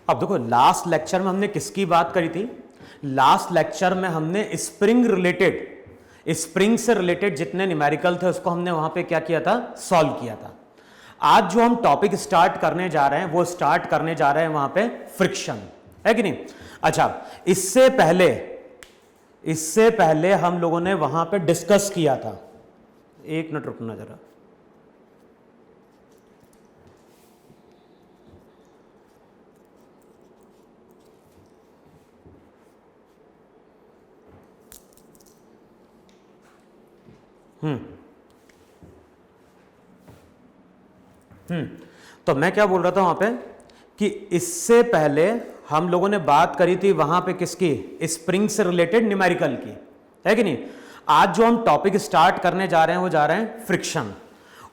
अब देखो last lecture में हमने किसकी बात करी थी? लास्ट लेक्चर में हमने स्प्रिंग से रिलेटेड जितने न्यूमेरिकल थे उसको हमने वहां पे क्या किया था? सॉल्व किया था। आज जो हम टॉपिक स्टार्ट करने जा रहे हैं वो स्टार्ट करने जा रहे हैं वहां पे फ्रिक्शन, है कि नहीं? अच्छा, इससे पहले हम लोगों ने वहां पे डिस्कस किया था, एक मिनट रुकना जरा। तो मैं क्या बोल रहा था वहां पे कि इससे पहले हम लोगों ने बात करी थी वहां पे किसकी? स्प्रिंग से रिलेटेड न्यूमेरिकल की, है कि नहीं? आज जो हम टॉपिक स्टार्ट करने जा रहे हैं वो जा रहे हैं फ्रिक्शन।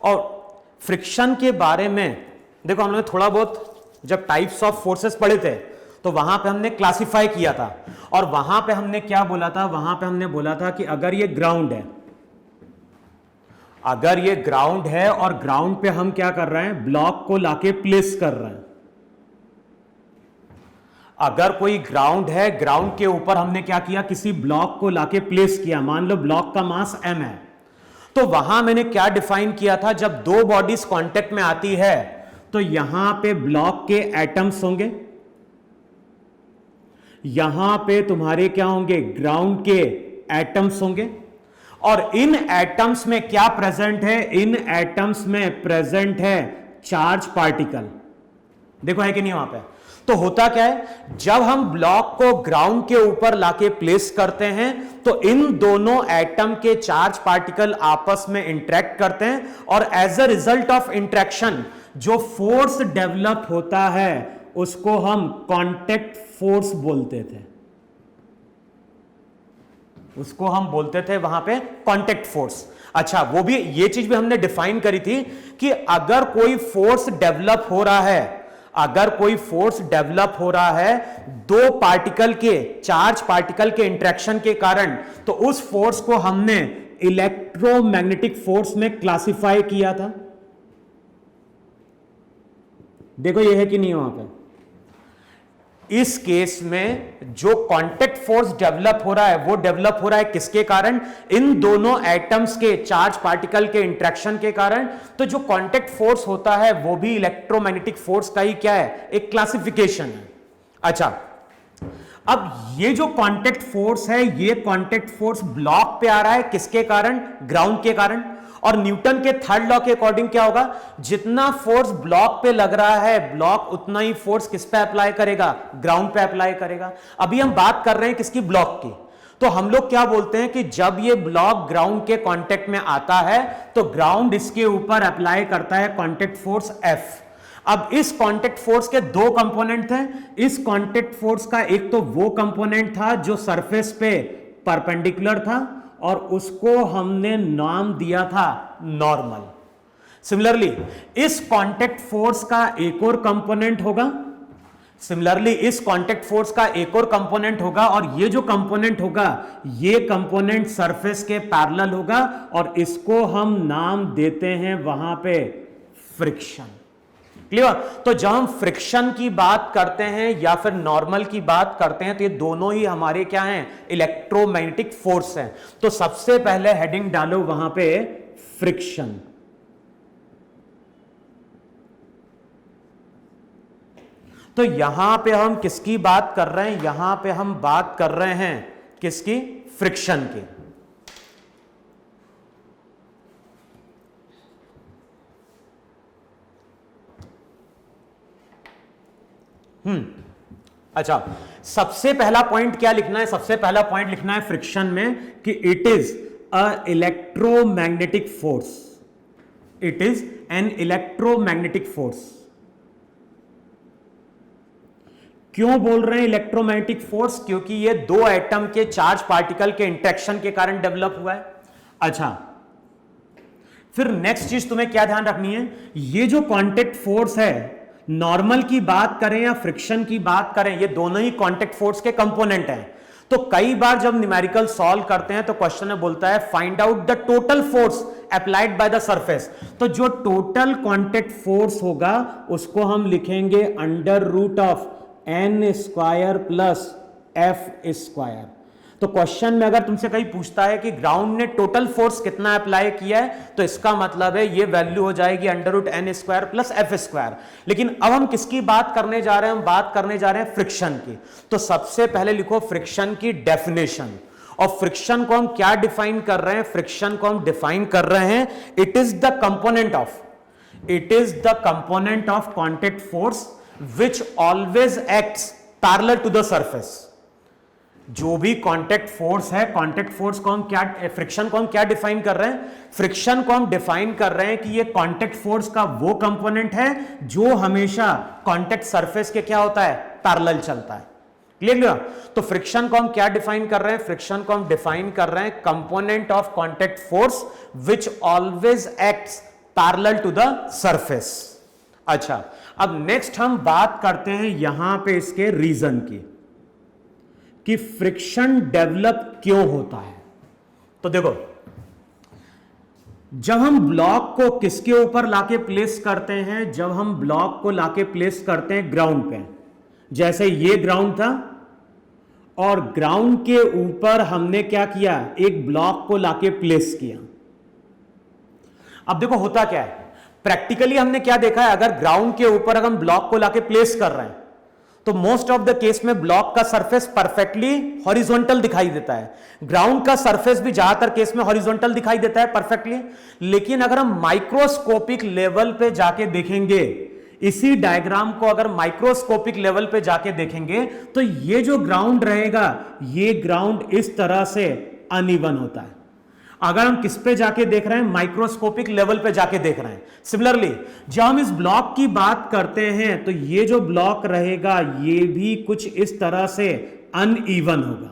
और फ्रिक्शन के बारे में देखो, हम लोगों ने थोड़ा बहुत जब टाइप्स ऑफ फोर्सेस पढ़े थे तो वहां पे हमने क्लासिफाई किया था। और वहां पे हमने क्या बोला था? वहां पे हमने बोला था कि अगर ये ग्राउंड है, और ग्राउंड पे हम क्या कर रहे हैं? ब्लॉक को लाके प्लेस कर रहे हैं। अगर कोई ग्राउंड है, ग्राउंड के ऊपर हमने क्या किया? किसी ब्लॉक को लाके प्लेस किया। मान लो ब्लॉक का मास m है, तो वहां मैंने क्या डिफाइन किया था? जब दो बॉडीज कांटेक्ट में आती है तो यहां पे ब्लॉक के एटम्स होंगे, यहां पे तुम्हारे क्या होंगे? ग्राउंड के एटम्स होंगे। और इन एटम्स में क्या प्रेजेंट है? इन एटम्स में प्रेजेंट है चार्ज पार्टिकल। देखो है कि नहीं वहां पे? तो होता क्या है, जब हम ब्लॉक को ग्राउंड के ऊपर लाके प्लेस करते हैं तो इन दोनों एटम के चार्ज पार्टिकल आपस में इंटरेक्ट करते हैं, और as a result of interaction जो फोर्स डेवलप होता है उसको हम कांटेक्ट फोर्स बोलते थे। उसको हम बोलते थे वहां पे कांटेक्ट फोर्स। अच्छा, वो भी ये चीज भी हमने डिफाइन करी थी कि अगर कोई फोर्स डेवलप हो रहा है दो पार्टिकल के, चार्ज पार्टिकल के इंटरेक्शन के कारण, तो उस फोर्स को हमने इलेक्ट्रोमैग्नेटिक फोर्स में क्लासिफाई किया था। देखो ये है कि नहीं वहां पे? इस केस में जो कांटेक्ट फोर्स डेवलप हो रहा है वो डेवलप हो रहा है किसके कारण? इन दोनों एटम्स के चार्ज पार्टिकल के इंटरेक्शन के कारण। तो जो कांटेक्ट फोर्स होता है वो भी इलेक्ट्रोमैग्नेटिक फोर्स का ही क्या है? एक क्लासिफिकेशन है। अच्छा, अब ये जो कांटेक्ट फोर्स है, ये कांटेक्ट फोर्स ब्लॉक पे आ रहा है किसके कारण? ग्राउंड के कारण। और न्यूटन के थर्ड लॉ के अकॉर्डिंग क्या होगा? जितना फोर्स ब्लॉक पे लग रहा है, ब्लॉक उतना ही फोर्स किस पे अप्लाई करेगा? ग्राउंड पे अप्लाई करेगा। अभी हम बात कर रहे हैं किसकी? ब्लॉक की। तो हम लोग क्या बोलते हैं कि जब ये ब्लॉक ग्राउंड के कांटेक्ट में आता है तो ग्राउंड इसके ऊपर अप्लाई करता है कांटेक्ट फोर्स F। अब इस कांटेक्ट फोर्स के दो कंपोनेंट थे। इस कांटेक्ट फोर्स का एक तो वो कंपोनेंट था जो सरफेस पे परपेंडिकुलर था, और उसको हमने नाम दिया था नॉर्मल। सिमिलरली इस कांटेक्ट फोर्स का एक और कंपोनेंट होगा, और ये जो कंपोनेंट होगा, ये कंपोनेंट सरफेस के पैरेलल होगा, और इसको हम नाम देते हैं वहां पे फ्रिक्शन। क्लियर? तो जब हम फ्रिक्शन की बात करते हैं या फिर नॉर्मल की बात करते हैं तो ये दोनों ही हमारे क्या हैं? इलेक्ट्रोमैग्नेटिक फोर्स हैं। तो सबसे पहले हेडिंग डालो वहां पे फ्रिक्शन। तो यहां पे हम किसकी बात कर रहे हैं? यहां पे हम बात कर रहे हैं किसकी? फ्रिक्शन की। अच्छा, सबसे पहला पॉइंट क्या लिखना है? सबसे पहला पॉइंट लिखना है फ्रिक्शन में कि it is a electromagnetic force. It is an electromagnetic force. क्यों बोल रहे हैं इलेक्ट्रोमैग्नेटिक फोर्स? क्योंकि ये दो एटम के चार्ज पार्टिकल के इंटरेक्शन के कारण डेवलप हुआ है। अच्छा, फिर नेक्स्ट चीज तुम्हें क्या ध्यान रखनी है? ये जो कांटेक्ट फोर्स है, नॉर्मल की बात करें या फ्रिक्शन की बात करें, ये दोनों ही कांटेक्ट फोर्स के कंपोनेंट हैं। तो कई बार जब न्यूमेरिकल सॉल्व करते हैं तो क्वेश्चन में बोलता है find out the total force applied by the surface. तो जो टोटल कांटेक्ट फोर्स होगा उसको हम लिखेंगे under root of N square plus F square. तो क्वेश्चन में अगर तुमसे कहीं पूछता है कि ग्राउंड ने टोटल फोर्स कितना अप्लाई किया है, तो इसका मतलब है ये वैल्यू हो जाएगी under root N square plus F square. लेकिन अब हम किसकी बात करने जा रहे हैं? हम बात करने जा रहे हैं फ्रिक्शन की। तो सबसे पहले लिखो फ्रिक्शन की डेफिनेशन। और फ्रिक्शन को हम क्या डिफाइन कर रहे हैं? फ्रिक्शन को हम डिफाइन कर रहे हैं, it is the component of contact force which always acts parallel to the surface. जो भी कांटेक्ट फोर्स है, कांटेक्ट फोर्स को हम क्या, फ्रिक्शन को हम क्या डिफाइन कर रहे हैं? फ्रिक्शन को हम डिफाइन कर रहे हैं कि ये कांटेक्ट फोर्स का वो कंपोनेंट है जो हमेशा कांटेक्ट सरफेस के क्या होता है? पैरेलल चलता है। क्लियर? तो फ्रिक्शन को हम क्या डिफाइन कर रहे हैं? फ्रिक्शन को हम डिफाइन कर रहे हैं component of contact force which always acts parallel to the surface. अच्छा, अब नेक्स्ट हम बात करते हैं यहां पे इसके रीजन की, कि फ्रिक्शन डेवलप क्यों होता है। तो देखो, जब हम ब्लॉक को किसके ऊपर लाके प्लेस करते हैं? जब हम ब्लॉक को लाके प्लेस करते हैं ग्राउंड पे, जैसे ये ग्राउंड था और ग्राउंड के ऊपर हमने क्या किया? एक ब्लॉक को लाके प्लेस किया। अब देखो होता क्या है, प्रैक्टिकली हमने क्या देखा है, अगर ग्राउंड के ऊपर अगर हम ब्लॉक को लाके प्लेस कर रहे हैं तो मोस्ट ऑफ द केस में ब्लॉक का सरफेस परफेक्टली हॉरिजॉन्टल दिखाई देता है। ग्राउंड का सरफेस भी ज्यादातर केस में हॉरिजॉन्टल दिखाई देता है परफेक्टली। लेकिन अगर हम माइक्रोस्कोपिक लेवल पे जाके देखेंगे, इसी डायग्राम को अगर माइक्रोस्कोपिक लेवल पे जाके देखेंगे, तो ये जो ग्राउंड रहेगा, ये ग्राउंड इस तरह से अनइवन होता है। अगर हम किस पे जाके देख रहे हैं? माइक्रोस्कोपिक लेवल पे जाके देख रहे हैं। सिमिलरली जब हम इस ब्लॉक की बात करते हैं, तो ये जो ब्लॉक रहेगा, ये भी कुछ इस तरह से अनइवन होगा।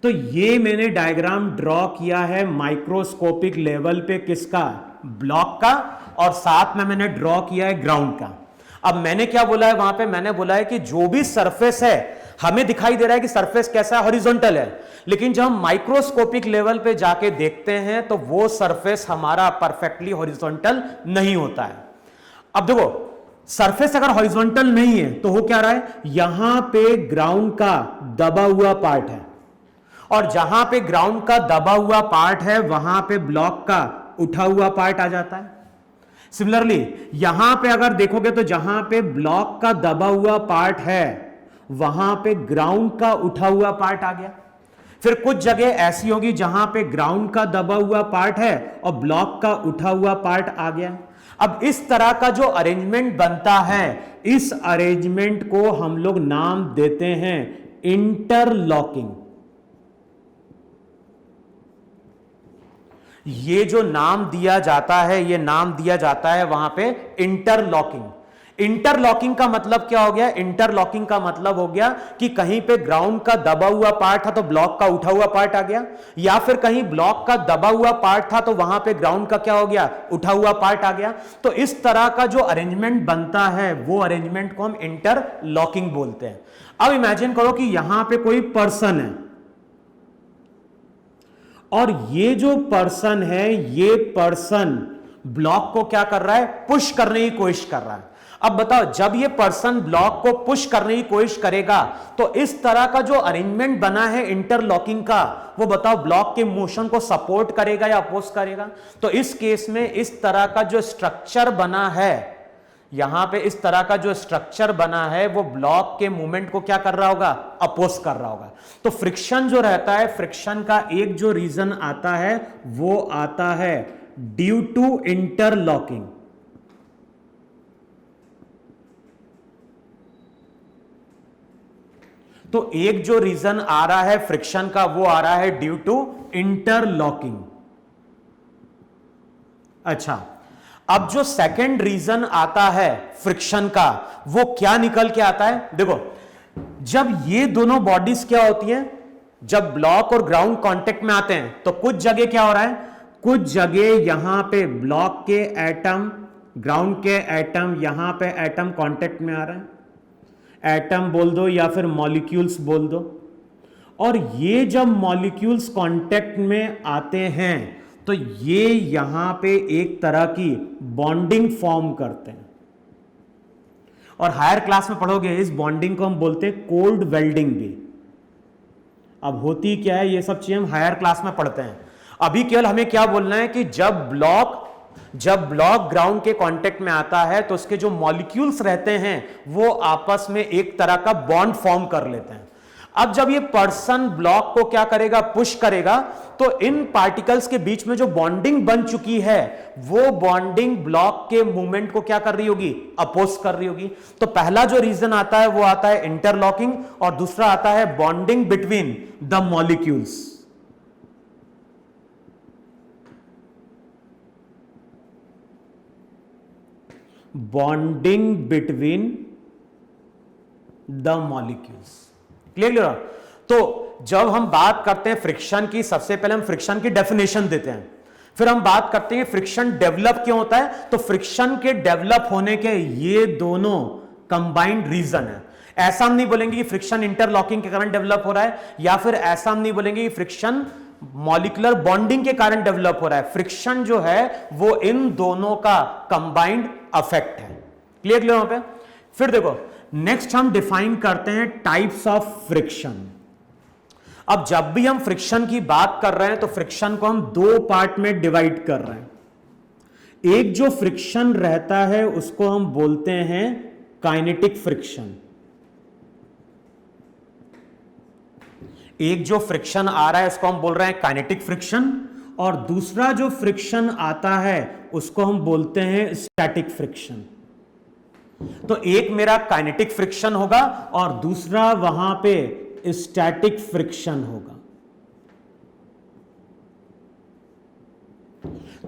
तो ये मैंने डायग्राम ड्रॉ किया है माइक्रोस्कोपिक लेवल पे, किसका? ब्लॉक का, और साथ में मैंने ड्रॉ किया है ग्राउंड का। अब मैंने क्या बोला है वहां पे? मैंने बोला है कि जो भी सरफेस है, हमें दिखाई दे रहा है कि सरफेस कैसा है? हॉरिजॉन्टल है। लेकिन जब हम माइक्रोस्कोपिक लेवल पे जाके देखते हैं, तो वो सरफेस हमारा परफेक्टली हॉरिजॉन्टल नहीं होता है। अब देखो, सरफेस अगर हॉरिजॉन्टल नहीं है तो हो क्या रहा है? यहां पे ग्राउंड का दबा हुआ पार्ट है, और जहां पे ग्राउंड का दबा हुआ पार्ट है, वहां पे ब्लॉक का उठा हुआ पार्ट आ जाता है। सिमिलरली यहां पे अगर देखोगे, तो जहां पे ब्लॉक का दबा हुआ पार्ट है, वहां पे ग्राउंड का उठा हुआ पार्ट आ गया। फिर कुछ जगह ऐसी होगी जहां पे ग्राउंड का दबा हुआ पार्ट है और ब्लॉक का उठा हुआ पार्ट आ गया। अब इस तरह का जो अरेंजमेंट बनता है, इस अरेंजमेंट को हम लोग नाम देते हैं इंटरलॉकिंग। ये जो नाम दिया जाता है, ये नाम दिया जाता है वहां पे इंटरलॉकिंग। इंटरलॉकिंग का मतलब क्या हो गया? इंटरलॉकिंग का मतलब हो गया कि कहीं पे ग्राउंड का दबा हुआ पार्ट था तो ब्लॉक का उठा हुआ पार्ट आ गया, या फिर कहीं ब्लॉक का दबा हुआ पार्ट था तो वहां पे ग्राउंड का क्या हो गया? उठा हुआ पार्ट आ गया। तो इस तरह का जो अरेंजमेंट बनता है, वो अरेंजमेंट को हम इंटरलॉकिंग बोलते हैं। अब इमेजिन करो कि यहां पे कोई पर्सन है, और ये जो पर्सन है, ये पर्सन ब्लॉक को क्या कर रहा है? पुश करने की कोशिश कर रहा है। अब बताओ, जब ये पर्सन ब्लॉक को पुश करने की कोशिश करेगा, तो इस तरह का जो अरेंजमेंट बना है इंटरलॉकिंग का, वो बताओ ब्लॉक के मोशन को सपोर्ट करेगा या अपोज करेगा? तो इस केस में इस तरह का जो स्ट्रक्चर बना है, यहां पे इस तरह का जो स्ट्रक्चर बना है, वो ब्लॉक के मूवमेंट को क्या कर रहा होगा? अपोज कर रहा होगा। तो फ्रिक्शन जो रहता है, फ्रिक्शन का एक जो रीजन आता है, वो आता है ड्यू टू इंटरलॉकिंग। तो एक जो रीजन आ रहा है फ्रिक्शन का, वो आ रहा है ड्यू टू इंटरलॉकिंग। अच्छा, अब जो सेकंड रीजन आता है फ्रिक्शन का, वो क्या निकल के आता है? देखो, जब ये दोनों बॉडीज क्या होती हैं, जब ब्लॉक और ग्राउंड कांटेक्ट में आते हैं, तो कुछ जगह क्या हो रहा है? कुछ जगह यहां पे ब्लॉक के एटम, ग्राउंड के एटम, यहां पे एटम कांटेक्ट में आ रहा है, एटम बोल दो या फिर मॉलिक्यूल्स बोल दो। और ये जब मॉलिक्यूल्स कांटेक्ट में आते हैं, तो ये यहां पे एक तरह की बॉन्डिंग फॉर्म करते हैं, और हायर क्लास में पढ़ोगे इस बॉन्डिंग को हम बोलते हैं कोल्ड वेल्डिंग भी। अब होती क्या है, ये सब चीजें हम हायर क्लास में पढ़ते हैं। अभी केवल हमें क्या बोलना है कि जब ब्लॉक ग्राउंड के कांटेक्ट में आता है तो उसके जो मॉलिक्यूल्स रहते हैं वो आपस में एक तरह का बॉन्ड फॉर्म कर लेते हैं। अब जब ये पर्सन ब्लॉक को क्या करेगा, पुश करेगा, तो इन पार्टिकल्स के बीच में जो बॉन्डिंग बन चुकी है वो बॉन्डिंग ब्लॉक के मूवमेंट को क्या कर रही होगी, अपोज कर रही होगी। तो पहला जो रीजन आता है वो आता है इंटरलॉकिंग, और दूसरा आता है bonding between the molecules. Bonding between the molecules. Clear? तो जब हम बात करते हैं फ्रिक्शन की, सबसे पहले हम फ्रिक्शन की डेफिनेशन देते हैं, फिर हम बात करते हैं फ्रिक्शन डेवलप क्यों होता है। तो फ्रिक्शन के डेवलप होने के ये दोनों कंबाइंड रीजन है। ऐसा हम नहीं बोलेंगे कि फ्रिक्शन इंटरलॉकिंग के कारण डेवलप हो रहा है, या फिर ऐसा हम नहीं बोलेंगे कि फ्रिक्शन मॉलिक्यूलर बॉन्डिंग के कारण डेवलप हो रहा है। फ्रिक्शन जो है वो इन दोनों का कंबाइंड अफेक्ट है। क्लियर वहां पे? फिर देखो नेक्स्ट हम डिफाइन करते हैं टाइप्स ऑफ फ्रिक्शन। अब जब भी हम फ्रिक्शन की बात कर रहे हैं तो फ्रिक्शन को हम दो पार्ट में डिवाइड कर रहे हैं। एक जो फ्रिक्शन रहता है उसको हम बोलते हैं काइनेटिक फ्रिक्शन। एक जो फ्रिक्शन आ रहा है इसको हम बोल रहे हैं काइनेटिक फ्रिक्शन, और दूसरा जो फ्रिक्शन आता है उसको हम बोलते हैं स्टैटिक फ्रिक्शन। तो एक मेरा काइनेटिक फ्रिक्शन होगा और दूसरा वहां पे स्टैटिक फ्रिक्शन होगा।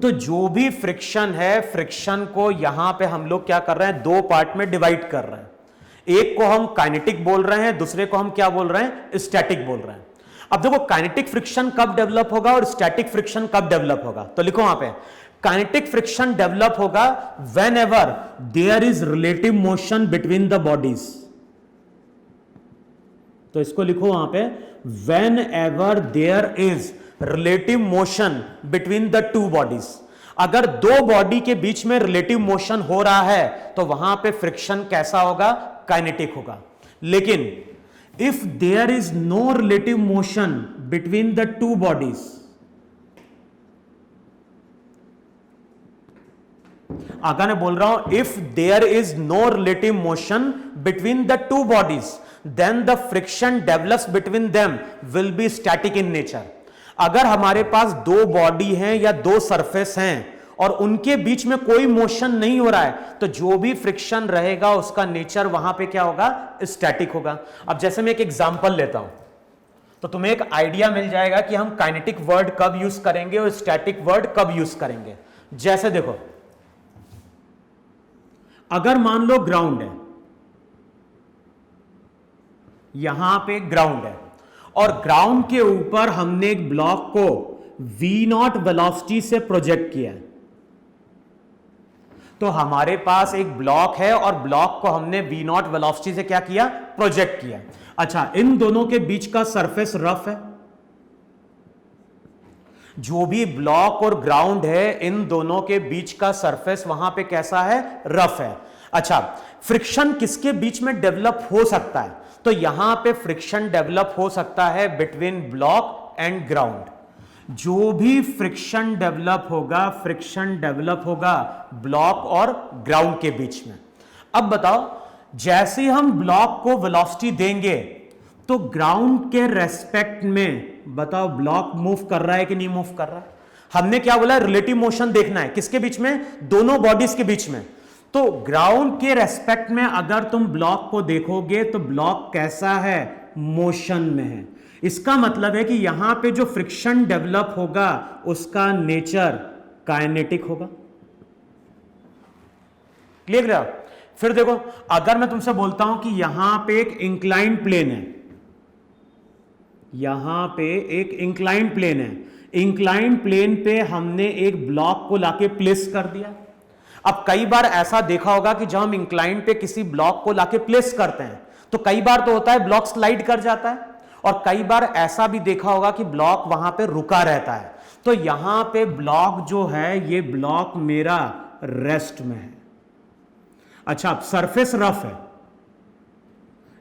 तो जो भी फ्रिक्शन है, फ्रिक्शन को यहां पे हम लोग क्या कर रहे हैं, दो पार्ट में डिवाइड कर रहे हैं। एक को हम काइनेटिक बोल रहे हैं, दूसरे को हम क्या बोल रहे हैं, स्टैटिक बोल रहे हैं। अब देखो काइनेटिक फ्रिक्शन कब डेवलप होगा और स्टैटिक फ्रिक्शन कब डेवलप होगा। तो लिखो वहां पे काइनेटिक फ्रिक्शन डेवलप होगा whenever there is relative motion between the bodies. तो इसको लिखो वहां पे whenever there is relative motion between the two bodies. अगर दो बॉडी के बीच में रिलेटिव मोशन हो रहा है तो वहां पे फ्रिक्शन कैसा होगा, काइनेटिक होगा। लेकिन if there is no relative motion between the two bodies, अगर मैं बोल रहा हूं if there is no relative motion between the two bodies then the friction develops between them will be static in nature. अगर हमारे पास दो body हैं या दो सरफेस हैं और उनके बीच में कोई मोशन नहीं हो रहा है तो जो भी फ्रिक्शन रहेगा उसका नेचर वहां पे क्या होगा, स्टैटिक होगा। अब जैसे मैं एक एग्जांपल लेता हूं तो तुम्हें एक आइडिया मिल जाएगा कि हम काइनेटिक वर्ड कब यूज करेंगे और स्टैटिक वर्ड कब यूज करेंगे। जैसे देखो अगर मान लो ग्राउंड है, यहां पे ग्राउंड है और ग्राउंड के ऊपर हमने एक ब्लॉक को v0 वेलोसिटी से प्रोजेक्ट किया है। तो हमारे पास एक ब्लॉक है और ब्लॉक को हमने v0 वेलोसिटी से क्या किया, प्रोजेक्ट किया। अच्छा, इन दोनों के बीच का सरफेस रफ है। जो भी ब्लॉक और ग्राउंड है इन दोनों के बीच का सरफेस वहां पे कैसा है, रफ है। अच्छा, फ्रिक्शन किसके बीच में डेवलप हो सकता है, तो यहां पे फ्रिक्शन डेवलप हो सकता है बिटवीन ब्लॉक एंड ग्राउंड। जो भी फ्रिक्शन डेवलप होगा, फ्रिक्शन डेवलप होगा ब्लॉक और ग्राउंड के बीच में। अब बताओ, जैसे हम ब्लॉक को वेलोसिटी देंगे तो ग्राउंड के रेस्पेक्ट में बताओ ब्लॉक मूव कर रहा है कि नहीं मूव कर रहा है। हमने क्या बोला, रिलेटिव मोशन देखना है किसके बीच में, दोनों बॉडीज के बीच में। तो ग्राउंड के रेस्पेक्ट में अगर तुम ब्लॉक को देखोगे तो ब्लॉक कैसा है, मोशन में है। इसका मतलब है कि यहां पे जो फ्रिक्शन डेवलप होगा उसका नेचर काइनेटिक होगा। क्लियर है? फिर देखो, अगर मैं तुमसे बोलता हूं कि यहां पे एक इंक्लाइंड प्लेन है, यहां पे एक इंक्लाइंड प्लेन है, इंक्लाइंड प्लेन पे हमने एक ब्लॉक को लाके प्लेस कर दिया। अब कई बार ऐसा देखा होगा कि जब हम इंक्लाइंड पे किसी ब्लॉक को लाके प्लेस करते हैं तो कई बार तो होता है ब्लॉक स्लाइड कर जाता है, और कई बार ऐसा भी देखा होगा कि ब्लॉक वहां पे रुका रहता है। तो यहां पे ब्लॉक जो है, ये ब्लॉक मेरा रेस्ट में है। अच्छा, अब सरफेस रफ है,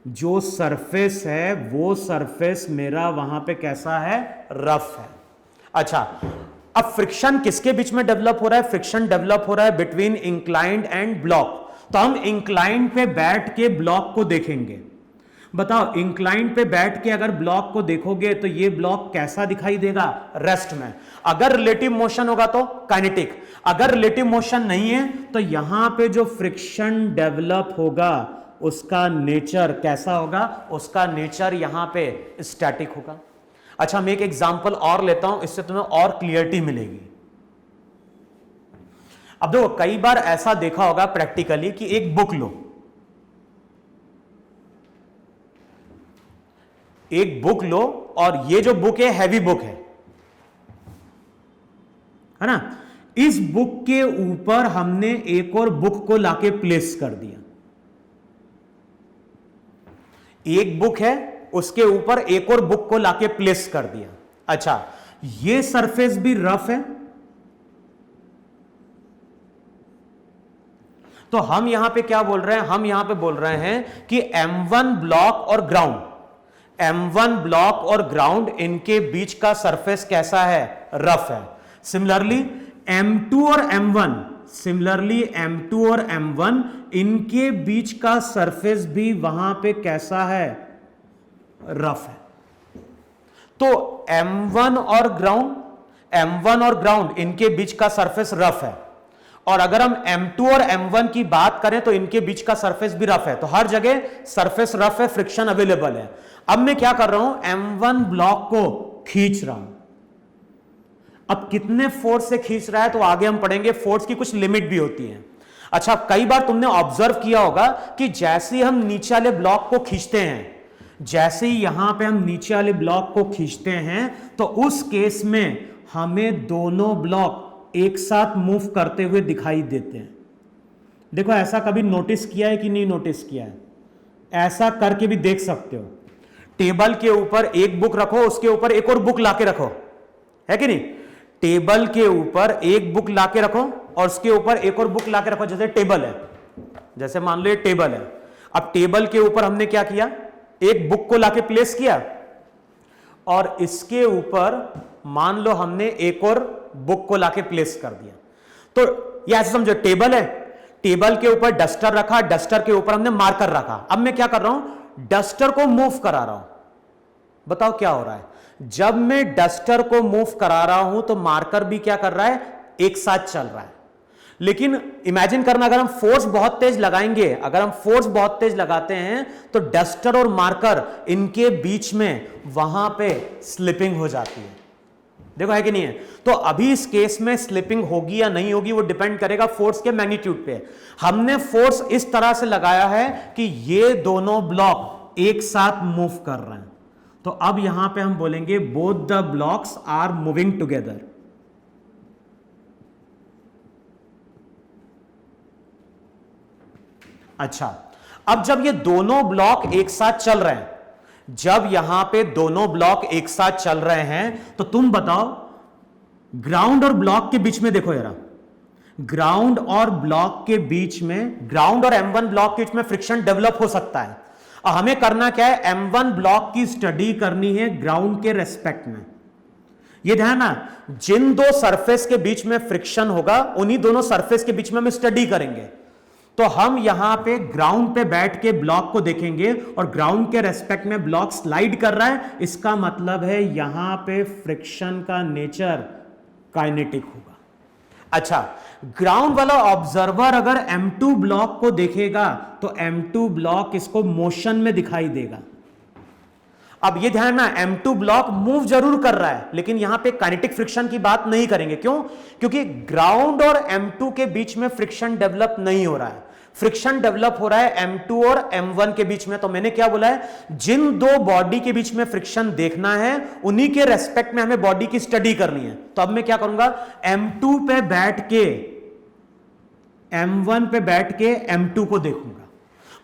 जो सरफेस है वो सरफेस मेरा वहां पे कैसा है, रफ है। अच्छा, अब फ्रिक्शन किसके बीच में डेवलप हो रहा है, फ्रिक्शन डेवलप हो रहा है बिटवीन इंक्लाइंड एंड ब्लॉक। तो हम इंक्लाइंड पे बैठ के ब्लॉक को देखेंगे। बताओ, इंक्लाइंड पे बैठ के अगर ब्लॉक को देखोगे तो ये ब्लॉक कैसा दिखाई देगा, रेस्ट में। अगर रिलेटिव मोशन होगा तो काइनेटिक, अगर रिलेटिव मोशन नहीं है तो यहां पे जो फ्रिक्शन डेवलप होगा उसका नेचर कैसा होगा, उसका नेचर यहां पे स्टैटिक होगा। अच्छा, मैं एक एग्जांपल और लेता हूं, इससे तुम्हें और क्लियरिटी मिलेगी। अब देखो, कई बार ऐसा देखा होगा प्रैक्टिकली कि एक बुक लो, एक बुक लो और ये जो बुक है हैवी बुक है ना, इस बुक के ऊपर हमने एक और बुक को लाके प्लेस कर दिया। एक बुक है, उसके ऊपर एक और बुक को लाके प्लेस कर दिया। अच्छा, ये सरफेस भी रफ है, तो हम यहां पे क्या बोल रहे हैं, हम यहां पे बोल रहे हैं कि M1 ब्लॉक और ग्राउंड, M1 ब्लॉक और ग्राउंड, इनके बीच का सरफेस कैसा है, रफ है। सिमिलरली M2 और M1, सिमिलरली M2 और M1, इनके बीच का सरफेस भी वहां पे कैसा है, रफ है। तो M1 और ग्राउंड, M1 और ग्राउंड, इनके बीच का सरफेस रफ है। और अगर हम M2 और M1 की बात करें तो इनके बीच का सरफेस भी रफ है। तो हर जगह सरफेस रफ है, फ्रिक्शन अवेलेबल है। अब मैं क्या कर रहा हूं, M1 ब्लॉक को खींच रहा हूं। अब कितने फोर्स से खींच रहा है तो आगे हम पढ़ेंगे, फोर्स की कुछ लिमिट भी होती है। अच्छा, कई बार तुमने ऑब्जर्व किया होगा कि जैसे ही हम नीचे वाले ब्लॉक को खींचते हैं, जैसे ही यहां पे हम नीचे वाले ब्लॉक को खींचते हैं, तो उस केस में हमें दोनों ब्लॉक एक साथ मूव करते हुए दिखाई देते हैं। देखो, ऐसा कभी नोटिस किया है कि नहीं नोटिस किया है? ऐसा करके भी देख सकते हो। टेबल के ऊपर एक बुक रखो, उसके ऊपर एक और बुक लाके रखो, है कि नहीं? टेबल के ऊपर एक बुक लाके रखो और उसके ऊपर एक और बुक लाके रखो। जैसे टेबल है, जैसे मान लो ये टेबल है। अब टेबल के ऊपर हमने क्या किया, एक बुक को लाके प्लेस किया और इसके ऊपर मान लो हमने एक और बुक को लाके प्लेस कर दिया। तो ये ऐसे समझो, टेबल है, टेबल के ऊपर डस्टर रखा, डस्टर के ऊपर हमने मार्कर रखा। अब मैं क्या कर रहा हूं, डस्टर को मूव करा रहा हूं। बताओ क्या हो रहा है, जब मैं डस्टर को मूव करा रहा हूं तो मार्कर भी क्या कर रहा है, एक साथ चल रहा है। लेकिन इमेजिन करना, अगर हम फोर्स बहुत तेज लगाएंगे, अगर हम फोर्स बहुत तेज लगाते हैं तो डस्टर और मार्कर, इनके बीच में वहां पे स्लिपिंग हो जाती है। देखो, है कि नहीं है? तो अभी इस केस में स्लिपिंग होगी या नहीं होगी वो डिपेंड करेगा फोर्स के मैग्नीट्यूड पे। हमने फोर्स इस तरह से लगाया है कि ये दोनों ब्लॉक एक साथ मूव कर रहे हैं। तो अब यहां पे हम बोलेंगे both the blocks are moving together. अच्छा, अब जब ये दोनों ब्लॉक एक साथ चल रहे हैं, जब यहां पे दोनों ब्लॉक एक साथ चल रहे हैं, तो तुम बताओ, ग्राउंड और ब्लॉक के बीच में देखो जरा, ग्राउंड और ब्लॉक के बीच में, ग्राउंड और M1 ब्लॉक के बीच में फ्रिक्शन डेवलप हो सकता है। और हमें करना क्या है, M1 ब्लॉक की स्टडी करनी है ग्राउंड के रेस्पेक्ट में। ये ध्यान ना, जिन दो सरफेस के बीच में फ्रिक्शन होगा उन्हीं दोनों सरफेस के बीच में हम स्टडी करेंगे। तो हम यहां पे ग्राउंड पे बैठ के ब्लॉक को देखेंगे और ग्राउंड के रेस्पेक्ट में ब्लॉक स्लाइड कर रहा है, इसका मतलब है यहां पे फ्रिक्शन का नेचर काइनेटिक होगा। अच्छा, ग्राउंड वाला ऑब्जर्वर अगर M2 ब्लॉक को देखेगा तो M2 ब्लॉक इसको मोशन में दिखाई देगा। अब ये ध्यान ना, M2 ब्लॉक मूव जरूर कर रहा है, लेकिन यहां पे काइनेटिक फ्रिक्शन की बात नहीं करेंगे। क्यों? क्योंकि ग्राउंड और M2 के बीच में फ्रिक्शन डेवलप नहीं हो रहा है, फ्रिक्शन डेवलप हो रहा है M2 और M1 के बीच में। तो मैंने क्या बोला है, जिन दो बॉडी के बीच में फ्रिक्शन देखना है उन्हीं के रेस्पेक्ट में हमें बॉडी की स्टडी करनी है। तो अब मैं क्या करूंगा, M2 पे बैठ के M1 पे बैठ के M2 को देखूंगा।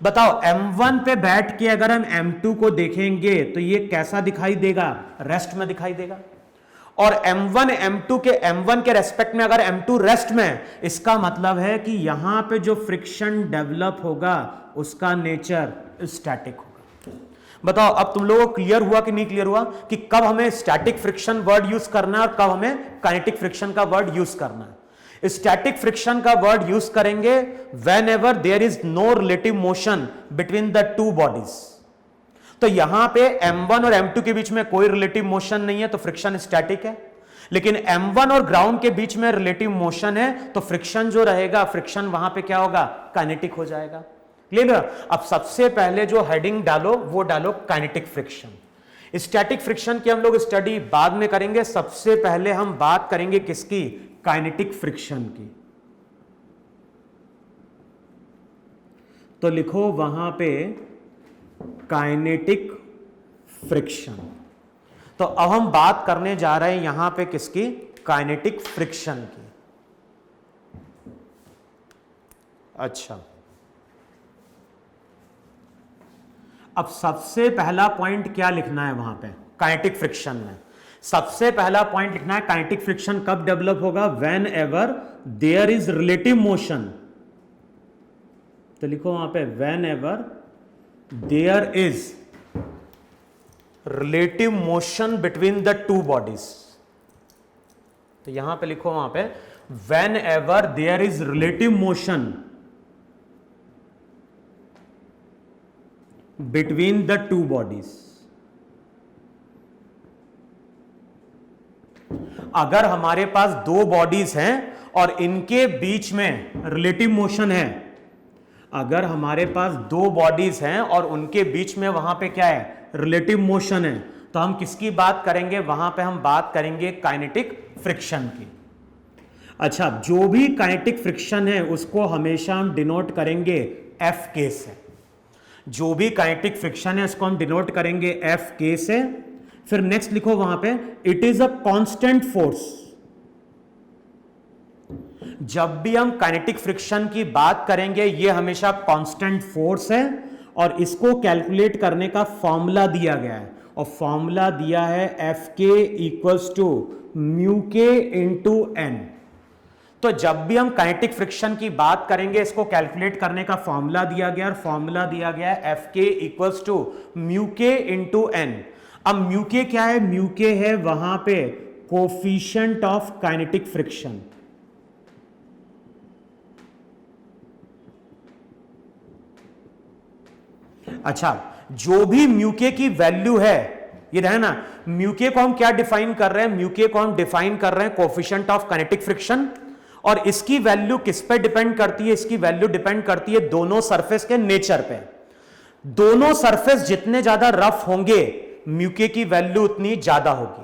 बताओ, M1 पे बैठ के अगर हम M2 को देखेंगे तो ये कैसा दिखाई देगा, रेस्ट में दिखाई देगा। और M1 M2 के रेस्पेक्ट में अगर M2 रेस्ट में है, इसका मतलब है कि यहां पे जो फ्रिक्शन डेवलप होगा उसका नेचर स्टैटिक होगा। बताओ अब तुम लोगों को क्लियर हुआ कि नहीं क्लियर हुआ कि कब हमें स्टैटिक फ्रिक्शन वर्ड यूज करना है और कब हमें काइनेटिक फ्रिक्शन का वर्ड यूज करना है। स्टैटिक फ्रिक्शन का वर्ड यूज करेंगे whenever there is no relative motion between the two bodies. तो यहां पे M1 और M2 के बीच में कोई रिलेटिव मोशन नहीं है तो फ्रिक्शन स्टैटिक है, लेकिन M1 और ग्राउंड के बीच में रिलेटिव मोशन है तो फ्रिक्शन जो रहेगा, फ्रिक्शन वहां पे क्या होगा, काइनेटिक हो जाएगा। क्लियर? अब सबसे पहले जो हेडिंग डालो वो डालो काइनेटिक फ्रिक्शन। स्टैटिक फ्रिक्शन की हम लोग स्टडी बाद में करेंगे, सबसे पहले हम बात करेंगे किसकी, काइनेटिक फ्रिक्शन की। तो लिखो वहां पे काइनेटिक फ्रिक्शन। तो अब हम बात करने जा रहे हैं यहां पे किसकी, काइनेटिक फ्रिक्शन की। अच्छा, अब सबसे पहला पॉइंट क्या लिखना है वहां पे काइनेटिक फ्रिक्शन में? सबसे पहला पॉइंट लिखना है काइनेटिक फ्रिक्शन कब डेवलप होगा, whenever there is relative motion. तो लिखो वहां पे whenever there is relative motion between the two bodies. तो यहां पे लिखो वहां पे whenever there is relative motion between the two bodies. अगर हमारे पास दो बॉडीज हैं और इनके बीच में रिलेटिव मोशन है, अगर हमारे पास दो बॉडीज हैं और उनके बीच में वहां पे क्या है, रिलेटिव मोशन है, तो हम किसकी बात करेंगे, वहां पे हम बात करेंगे काइनेटिक फ्रिक्शन की। अच्छा, जो भी काइनेटिक फ्रिक्शन है उसको हमेशा हम डिनोट करेंगे एफ के से। जो भी काइनेटिक फ्रिक्शन है उसको हम डिनोट करेंगे एफ के से। फिर नेक्स्ट लिखो वहां पे it is a constant force. जब भी हम काइनेटिक फ्रिक्शन की बात करेंगे ये हमेशा कांस्टेंट फोर्स है और इसको कैलकुलेट करने का फॉर्मूला दिया गया है और फॉर्मूला दिया है एफ के इक्वल्स टू म्यू के इंटू एन। तो जब भी हम काइनेटिक फ्रिक्शन की बात करेंगे इसको कैलकुलेट करने का फॉर्मूला दिया गया और फॉर्मूला दिया गया है एफ के इक्वल्स टू म्यू के इंटू एन। अब म्यू के क्या है, म्यू के है वहां पे कोफिशिएंट ऑफ काइनेटिक फ्रिक्शन। अच्छा, जो भी म्यूके की वैल्यू है, ये रहे ना, म्यूके को हम क्या डिफाइन कर रहे हैं, म्यूके को हम डिफाइन कर रहे हैं कोफिशिएंट ऑफ काइनेटिक फ्रिक्शन। और इसकी वैल्यू किस पे डिपेंड करती है, इसकी वैल्यू डिपेंड करती है दोनों सरफेस के नेचर पे। दोनों सरफेस जितने ज्यादा रफ होंगे म्यूके की वैल्यू उतनी ज्यादा होगी।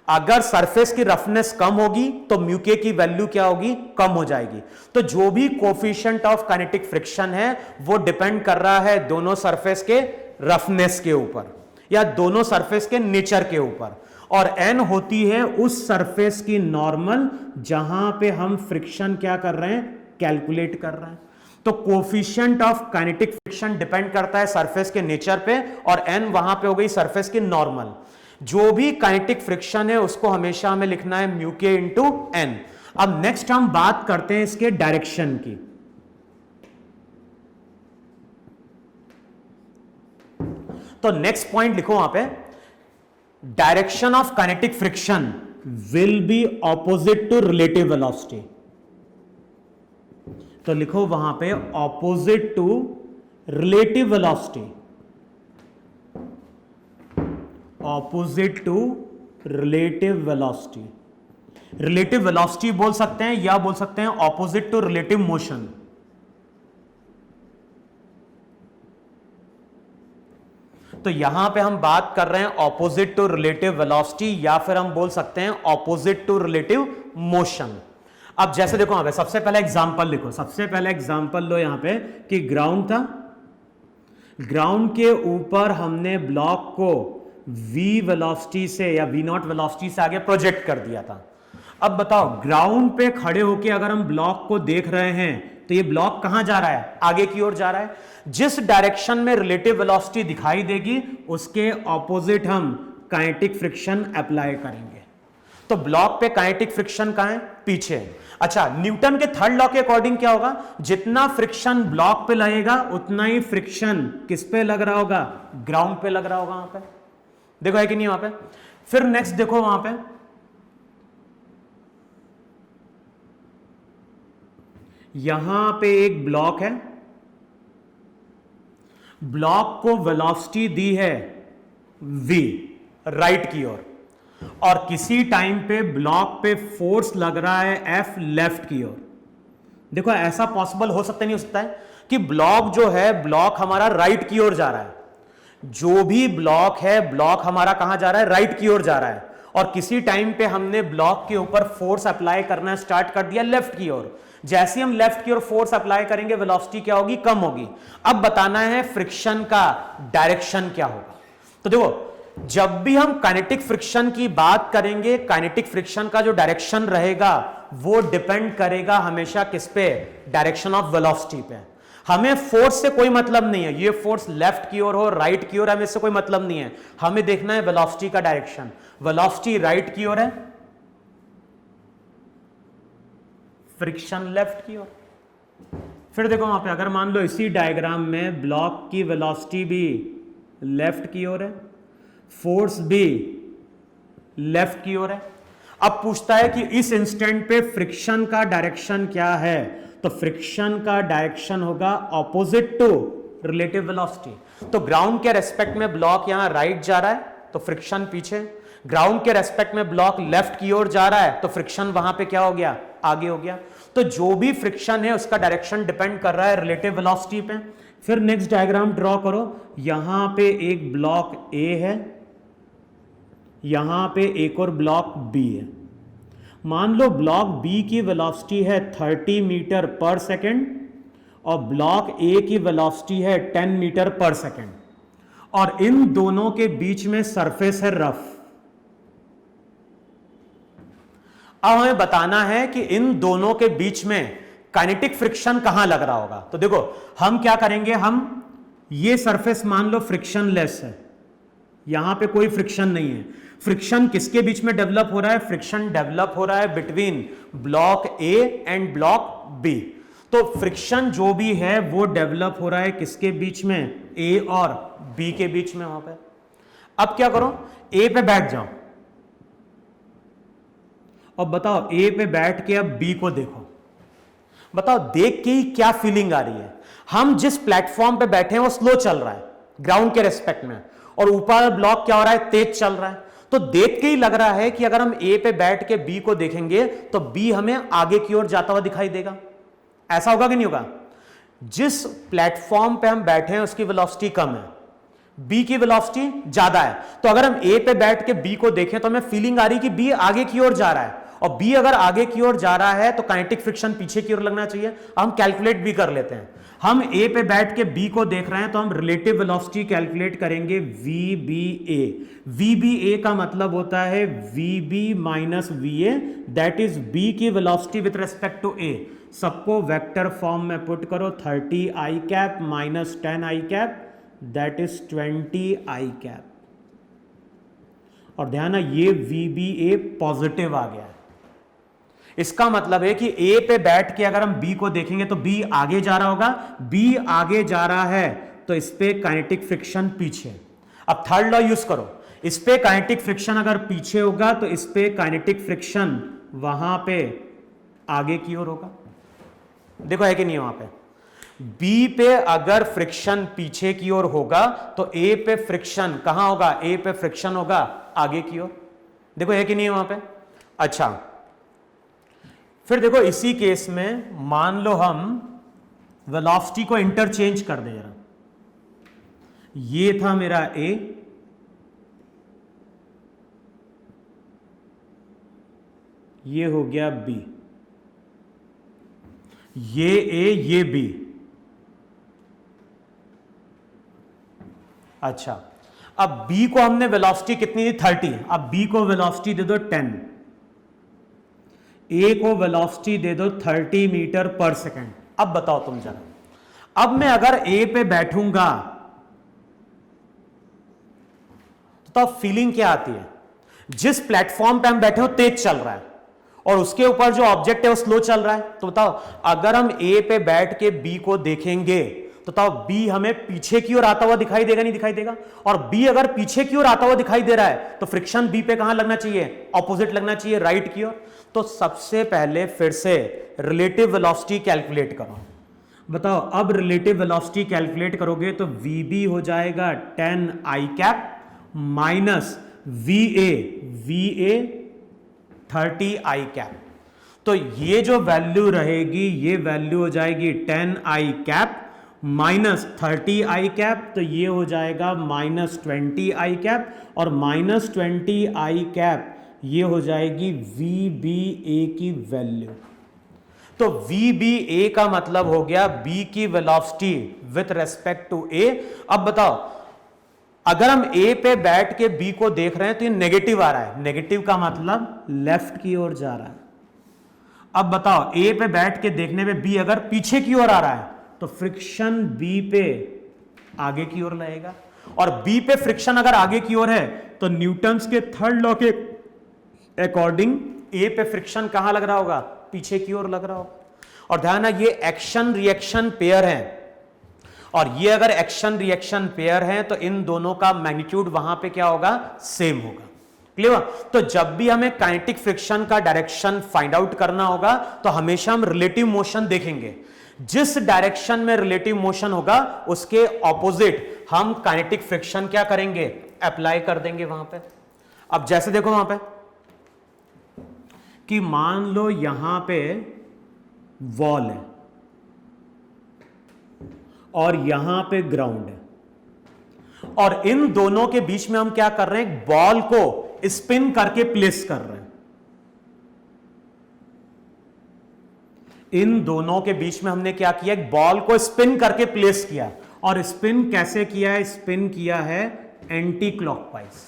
अगर सरफेस की रफनेस कम होगी तो म्यूके की वैल्यू क्या होगी, कम हो जाएगी। तो जो भी कोफिशिएंट ऑफ काइनेटिक फ्रिक्शन है वो डिपेंड कर रहा है दोनों सरफेस के रफनेस के ऊपर या दोनों सरफेस के नेचर के ऊपर। और एन होती है उस सरफेस की नॉर्मल जहां पे हम फ्रिक्शन क्या कर रहे हैं, कैलकुलेट कर रहे हैं। तो coefficient of kinetic friction depend करता है सरफेस के नेचर पे और एन वहां पे हो गई सरफेस की नॉर्मल। जो भी काइनेटिक फ्रिक्शन है उसको हमेशा हमें लिखना है म्यू के इंटू एन। अब नेक्स्ट हम बात करते हैं इसके डायरेक्शन की। तो नेक्स्ट पॉइंट लिखो वहां पे direction of kinetic friction will be opposite to relative velocity. तो लिखो वहां पे opposite to relative velocity, opposite to relative velocity. Relative velocity बोल सकते हैं या बोल सकते हैं ऑपोजिट टू रिलेटिव मोशन। तो यहां पे हम बात कर रहे हैं ऑपोजिट टू रिलेटिव वेलोसिटी या फिर हम बोल सकते हैं ऑपोजिट टू रिलेटिव मोशन। अब जैसे देखो यहां पे सबसे पहले एग्जांपल लिखो, सबसे पहले एग्जांपल लो यहां पे कि ग्राउंड था, ग्राउंड के ऊपर हमने ब्लॉक को v वेलोसिटी से या v0 वेलोसिटी से आगे प्रोजेक्ट कर दिया था। अब बताओ ग्राउंड पे खड़े होके अगर हम ब्लॉक को देख रहे हैं तो ये ब्लॉक कहां जा रहा है, आगे की ओर जा रहा है। जिस डायरेक्शन में रिलेटिव वेलोसिटी दिखाई देगी उसके ऑपोजिट हम काइनेटिक फ्रिक्शन अप्लाई करेंगे। तो ब्लॉक पे काइनेटिक फ्रिक्शन कहां है? पीछे है। अच्छा, न्यूटन के थर्ड लॉ के अकॉर्डिंग क्या होगा? जितना फ्रिक्शन ब्लॉक पे लगेगा उतना ही फ्रिक्शन किस पे लग रहा होगा? ग्राउंड पे लग रहा होगा। वहां पे देखो है कि नहीं? वहां पे फिर नेक्स्ट देखो, वहां पे यहां पे एक ब्लॉक है, ब्लॉक को वेलोसिटी दी है v राइट की ओर, और किसी टाइम पे ब्लॉक पे फोर्स लग रहा है F लेफ्ट की ओर। देखो ऐसा पॉसिबल हो सकता नहीं हो सकता है कि ब्लॉक जो है, ब्लॉक हमारा राइट की ओर जा रहा है, जो भी ब्लॉक है ब्लॉक हमारा कहां जा रहा है? राइट की ओर जा रहा है, और किसी टाइम पे हमने ब्लॉक के ऊपर फोर्स अप्लाई करना स्टार्ट कर दिया लेफ्ट की ओर। जैसे हम लेफ्ट की ओर फोर्स अप्लाई करेंगे वेलोसिटी क्या होगी? कम होगी। अब बताना है फ्रिक्शन का डायरेक्शन क्या होगा। तो देखो, जब भी हम काइनेटिक फ्रिक्शन की बात करेंगे, काइनेटिक फ्रिक्शन का जो डायरेक्शन रहेगा वो डिपेंड करेगा हमेशा किस पे? डायरेक्शन ऑफ वेलोसिटी पे। हमें फोर्स से कोई मतलब नहीं है, ये फोर्स लेफ्ट की ओर हो राइट की ओर, हमें इससे कोई मतलब नहीं है। हमें देखना है वेलोसिटी का डायरेक्शन। वेलोसिटी राइट की ओर है, फ्रिक्शन लेफ्ट की ओर। फिर देखो वहां पे अगर मान लो इसी डायग्राम में ब्लॉक की वेलोसिटी भी लेफ्ट की ओर है, फोर्स भी लेफ्ट की ओर है। अब पूछता है कि इस इंस्टेंट पे फ्रिक्शन का डायरेक्शन क्या है? तो फ्रिक्शन का डायरेक्शन होगा ऑपोजिट टू रिलेटिव वेलोसिटी। तो ग्राउंड के रेस्पेक्ट में ब्लॉक यहां राइट जा रहा है तो फ्रिक्शन पीछे, ग्राउंड के रेस्पेक्ट में ब्लॉक लेफ्ट की ओर जा रहा है तो फ्रिक्शन वहां पे क्या हो गया? आगे हो गया। तो जो भी फ्रिक्शन है उसका डायरेक्शन डिपेंड कर रहा है रिलेटिव वेलोसिटी पे। फिर नेक्स्ट डायग्राम ड्रॉ करो। यहां पे एक ब्लॉक ए है, यहां पे एक और ब्लॉक बी है। मान लो ब्लॉक बी की वेलोसिटी है 30 मीटर पर सेकेंड और ब्लॉक ए की वेलोसिटी है 10 मीटर पर सेकेंड, और इन दोनों के बीच में सरफेस है रफ। अब हमें बताना है कि इन दोनों के बीच में काइनेटिक फ्रिक्शन कहां लग रहा होगा। तो देखो हम क्या करेंगे, हम ये सरफेस मान लो फ्रिक्शन लेस है, यहां पे कोई फ्रिक्शन नहीं है। फ्रिक्शन किसके बीच में डेवलप हो रहा है? फ्रिक्शन डेवलप हो रहा है between block A and block B. तो फ्रिक्शन जो भी है वो डेवलप हो रहा है किसके बीच में? ए और बी के बीच में। वहां पे अब क्या करो, ए पे बैठ जाओ और बताओ ए पे बैठ के अब बी को देखो, बताओ देख के ही क्या फीलिंग आ रही है? हम जिस प्लेटफॉर्म पे बैठे हैं वो स्लो चल रहा है ग्राउंड के रेस्पेक्ट में, और ऊपर ब्लॉक क्या हो रहा है? तेज चल रहा है। तो देख के ही लग रहा है कि अगर हम ए पे बैठ के बी को देखेंगे तो बी हमें आगे की ओर जाता हुआ दिखाई देगा। ऐसा होगा कि नहीं होगा? जिस प्लेटफॉर्म पे हम बैठे हैं उसकी वेलोसिटी कम है, बी की वेलोसिटी ज्यादा है। तो अगर हम ए पे बैठ के बी को देखें तो हमें फीलिंग आ रही कि बी आगे की ओर जा रहा है, और बी अगर आगे की ओर जा रहा है तो काइनेटिक फ्रिक्शन पीछे की ओर लगना चाहिए। हम कैलकुलेट भी कर लेते हैं। हम ए पे बैठ के बी को देख रहे हैं तो हम रिलेटिव वेलोसिटी कैलकुलेट करेंगे V B A. V B A का मतलब होता है V B minus V A, that is B की velocity with respect to A. सबको वेक्टर फॉर्म में पुट करो, 30 I cap minus 10 I cap, that is 20 I cap. और ध्यान है ये वी बी ए पॉजिटिव आ गया है। इसका मतलब है कि ए पे बैठ के अगर हम बी को देखेंगे तो बी आगे जा रहा होगा, बी आगे जा रहा है तो इस पे काइनेटिक फ्रिक्शन पीछे। अब थर्ड लॉ यूज करो, इस पे काइनेटिक फ्रिक्शन अगर पीछे होगा तो इस पे काइनेटिक फ्रिक्शन वहां पे आगे की ओर होगा। देखो है कि नहीं? वहां पे बी पे अगर फ्रिक्शन पीछे की ओर होगा तो ए पे फ्रिक्शन कहां होगा? ए पे फ्रिक्शन होगा आगे की ओर। देखो है कि नहीं वहां पे? अच्छा, फिर देखो इसी केस में मान लो हम वेलोसिटी को इंटरचेंज कर दे जरा। ये था मेरा ए, ये हो गया बी, ये ए ये बी। अच्छा, अब बी को हमने वेलोसिटी कितनी दी? 30। अब बी को वेलोसिटी दे दो 10, ए को वेलोसिटी दे दो 30 मीटर पर सेकेंड। अब बताओ तुम जरा, अब मैं अगर ए पे बैठूंगा तो अब फीलिंग क्या आती है? जिस प्लेटफॉर्म पे हम बैठे हो तेज चल रहा है और उसके ऊपर जो ऑब्जेक्ट है वो स्लो चल रहा है, तो बताओ अगर हम ए पे बैठ के बी को देखेंगे तो बताओ बी हमें पीछे की ओर आता हुआ दिखाई देगा, नहीं दिखाई देगा? और बी अगर पीछे की ओर आता हुआ दिखाई दे रहा है तो फ्रिक्शन बी पे कहां लगना चाहिए? ऑपोजिट लगना चाहिए, राइट की ओर। तो सबसे पहले फिर से रिलेटिव वेलोसिटी कैलकुलेट करो। बताओ अब रिलेटिव वेलोसिटी कैलकुलेट करोगे तो वीबी हो जाएगा 10 I cap minus वीए 30 I cap. तो ये जो वैल्यू रहेगी ये वैल्यू हो जाएगी 10 I cap minus 30 I cap, तो ये हो जाएगा माइनस 20 आई कैप, और माइनस 20 आई कैप ये हो जाएगी VBA की वैल्यू। तो VBA का मतलब हो गया B की velocity with respect to A। अब बताओ अगर हम A पे बैठ के B को देख रहे हैं तो ये नेगेटिव आ रहा है, नेगेटिव का मतलब लेफ्ट की ओर जा रहा है। अब बताओ A पे बैठ के देखने पे B अगर पीछे की ओर आ रहा है तो फ्रिक्शन B पे आगे की ओर लगेगा, और B पे फ्रिक्शन अगर आगे की ओर है तो न्यूटन्स के थर्ड लॉ के अकॉर्डिंग A पे फ्रिक्शन कहां लग रहा होगा? पीछे की ओर लग रहा होगा। और ध्यान है ये एक्शन रिएक्शन पेयर है, और ये अगर एक्शन रिएक्शन पेयर है तो इन दोनों का मैग्नीट्यूड वहां पे क्या होगा? सेम होगा। क्लियर? तो जब भी हमें काइनेटिक फ्रिक्शन का डायरेक्शन फाइंड आउट करना होगा तो हमेशा हम रिलेटिव मोशन देखेंगे। जिस डायरेक्शन में रिलेटिव मोशन होगा उसके ऑपोजिट हम काइनेटिक फ्रिक्शन क्या करेंगे? अप्लाई कर देंगे वहां पे। अब जैसे देखो वहां पे कि मान लो यहां पे वॉल है और यहां पे ग्राउंड है, और इन दोनों के बीच में हम क्या कर रहे हैं? बॉल को स्पिन करके प्लेस कर रहे हैं। इन दोनों के बीच में हमने क्या किया? एक बॉल को स्पिन करके प्लेस किया, और स्पिन कैसे किया है? स्पिन किया है एंटी क्लॉकवाइज।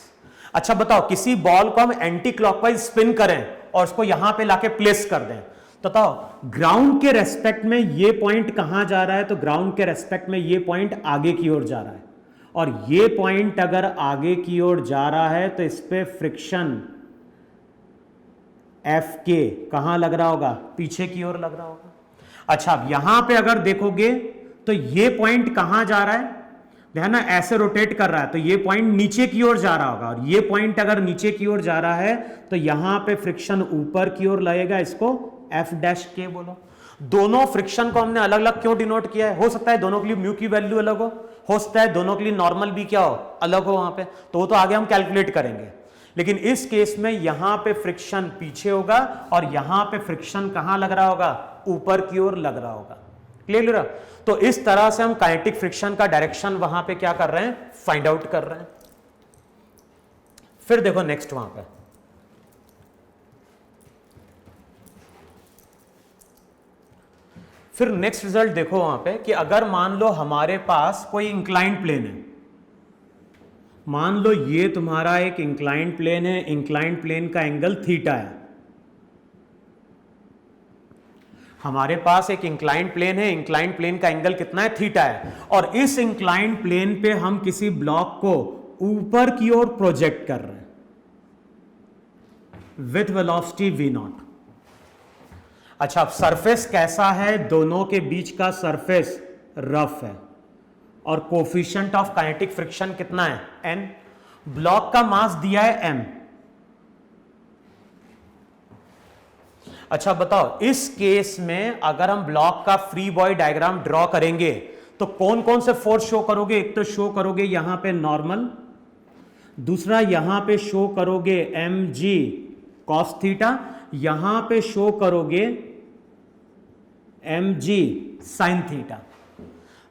अच्छा बताओ किसी बॉल को हम एंटी क्लॉकवाइज स्पिन करें और उसको यहां पे लाके प्लेस कर दें तो बताओ ग्राउंड के रेस्पेक्ट में ये पॉइंट कहां जा रहा है? तो ग्राउंड के रेस्पेक्ट में ये पॉइंट आगे की ओर जा रहा है, और ये पॉइंट अगर आगे की ओर जा रहा है तो इस पे फ्रिक्शन FK कहां लग रहा होगा? पीछे की ओर लग रहा होगा। अच्छा अब यहां पे अगर देखोगे तो ये पॉइंट कहां जा रहा है? ध्यान ना ऐसे रोटेट कर रहा है तो ये पॉइंट नीचे की ओर जा रहा होगा, और ये पॉइंट अगर नीचे की ओर जा रहा है तो यहां पे फ्रिक्शन ऊपर की ओर लगेगा, इसको F' बोलो। दोनों फ्रिक्शन को हमने अलग अलग क्यों डिनोट किया है? हो सकता है दोनों के लिए म्यू की वैल्यू अलग हो सकता है दोनों के लिए नॉर्मल भी क्या हो? अलग हो वहां पे, तो वो तो आगे हम कैलकुलेट करेंगे। लेकिन इस केस में यहां पे फ्रिक्शन पीछे होगा और यहां पे फ्रिक्शन कहां लग रहा होगा? ऊपर की ओर लग रहा होगा। क्लियर? तो इस तरह से हम काइनेटिक फ्रिक्शन का डायरेक्शन वहां पे क्या कर रहे हैं? फाइंड आउट कर रहे हैं। फिर देखो नेक्स्ट वहां पे फिर नेक्स्ट रिजल्ट देखो वहां पे कि अगर मान लो हमारे पास कोई इंक्लाइंड प्लेन है, मान लो ये तुम्हारा एक इंक्लाइंड प्लेन है, इंक्लाइंड प्लेन का एंगल थीटा है। हमारे पास एक इंक्लाइंड प्लेन है, इंक्लाइंड प्लेन का एंगल कितना है? थीटा है, और इस इंक्लाइंड प्लेन पे हम किसी ब्लॉक को ऊपर की ओर प्रोजेक्ट कर रहे हैं विथ वेलोसिटी v0। अच्छा अब सरफेस कैसा है? दोनों के बीच का सरफेस रफ है, और कोफिशिएंट ऑफ काइनेटिक फ्रिक्शन कितना है? n। ब्लॉक का मास दिया है m। अच्छा बताओ इस केस में अगर हम ब्लॉक का फ्री बॉडी डायग्राम ड्रॉ करेंगे तो कौन कौन से फोर्स शो करोगे? एक तो शो करोगे यहां पे नॉर्मल, दूसरा यहां पे शो करोगे mg cos थीटा, यहां पे शो करोगे mg sin थीटा।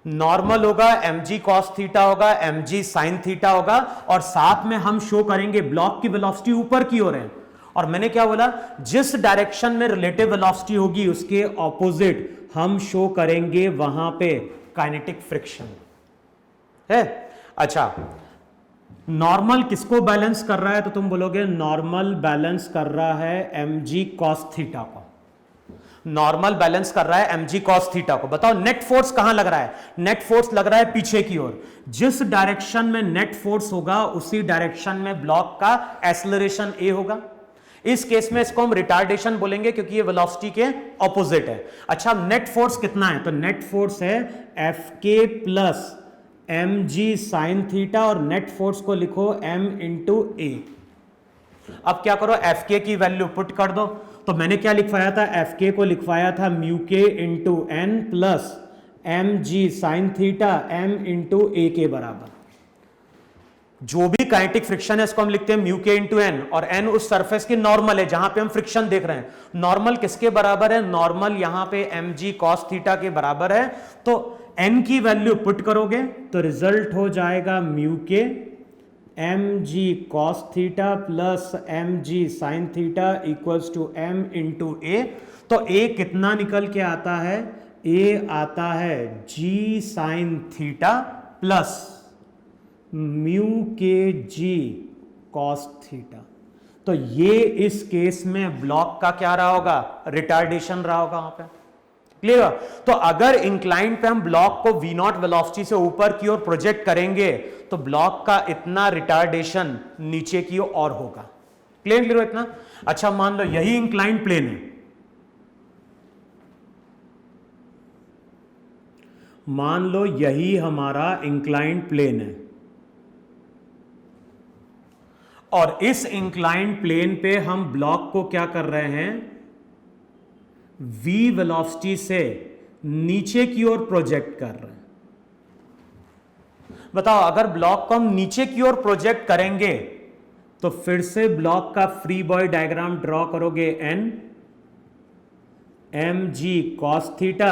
नॉर्मल होगा mg cos थीटा होगा, mg sin थीटा होगा, और साथ में हम शो करेंगे ब्लॉक की वेलोसिटी ऊपर की ओर है, और मैंने क्या बोला? जिस डायरेक्शन में रिलेटिव वेलोसिटी होगी उसके ऑपोजिट हम शो करेंगे वहां पे काइनेटिक फ्रिक्शन है। अच्छा नॉर्मल किसको बैलेंस कर रहा है? तो तुम बोलोगे नॉर्मल बैलेंस कर रहा है mg cos थीटा को। नॉर्मल बैलेंस कर रहा है mg cos थीटा को। बताओ नेट फोर्स कहां लग रहा है? नेट फोर्स लग रहा है पीछे की ओर। जिस डायरेक्शन में नेट फोर्स होगा उसी डायरेक्शन में ब्लॉक का एक्सेलरेशन a होगा। इस केस में इसको हम रिटार्डेशन बोलेंगे क्योंकि ये वेलोसिटी के ऑपोजिट है। अच्छा, नेट फोर्स कितना है? तो नेट फोर्स है F K plus M G sine theta, और नेट फोर्स को लिखो m इंटू ए। अब क्या करो, एफ के की वैल्यू पुट कर दो। तो मैंने क्या लिखवाया था? एफ के को लिखवाया था म्यू के into N plus M G sine theta M into A के बराबर। जो भी काइनेटिक फ्रिक्शन है इसको हम लिखते हैं म्यू के इंटू एन, और एन उस सरफेस की नॉर्मल है जहां पे हम फ्रिक्शन देख रहे हैं। नॉर्मल किसके बराबर है? नॉर्मल यहां पे एम जी कॉस थीटा के बराबर है। तो एन की वैल्यू पुट करोगे तो रिजल्ट हो जाएगा म्यू के M G cos theta plus M G sine theta equals to M into A. तो ए कितना निकल के आता है? ए आता है जी sine theta plus mu K G cos theta. तो ये इस केस में ब्लॉक का क्या रहा होगा? रिटार्डेशन रहा होगा वहां पे। क्लियर? तो अगर इंक्लाइन पे हम ब्लॉक को v नॉट वेलोसिटी से ऊपर की ओर प्रोजेक्ट करेंगे तो ब्लॉक का इतना रिटार्डेशन नीचे की ओर होगा। क्लियर हो इतना? अच्छा, मान लो यही इंक्लाइन प्लेन है, मान लो यही हमारा इंक्लाइंड प्लेन है, और इस इंक्लाइंड प्लेन पे हम ब्लॉक को क्या कर रहे हैं? v वेलोसिटी से नीचे की ओर प्रोजेक्ट कर रहे हैं। बताओ, अगर ब्लॉक को हम नीचे की ओर प्रोजेक्ट करेंगे तो फिर से ब्लॉक का फ्री बॉडी डायग्राम ड्रॉ करोगे। n M G cos theta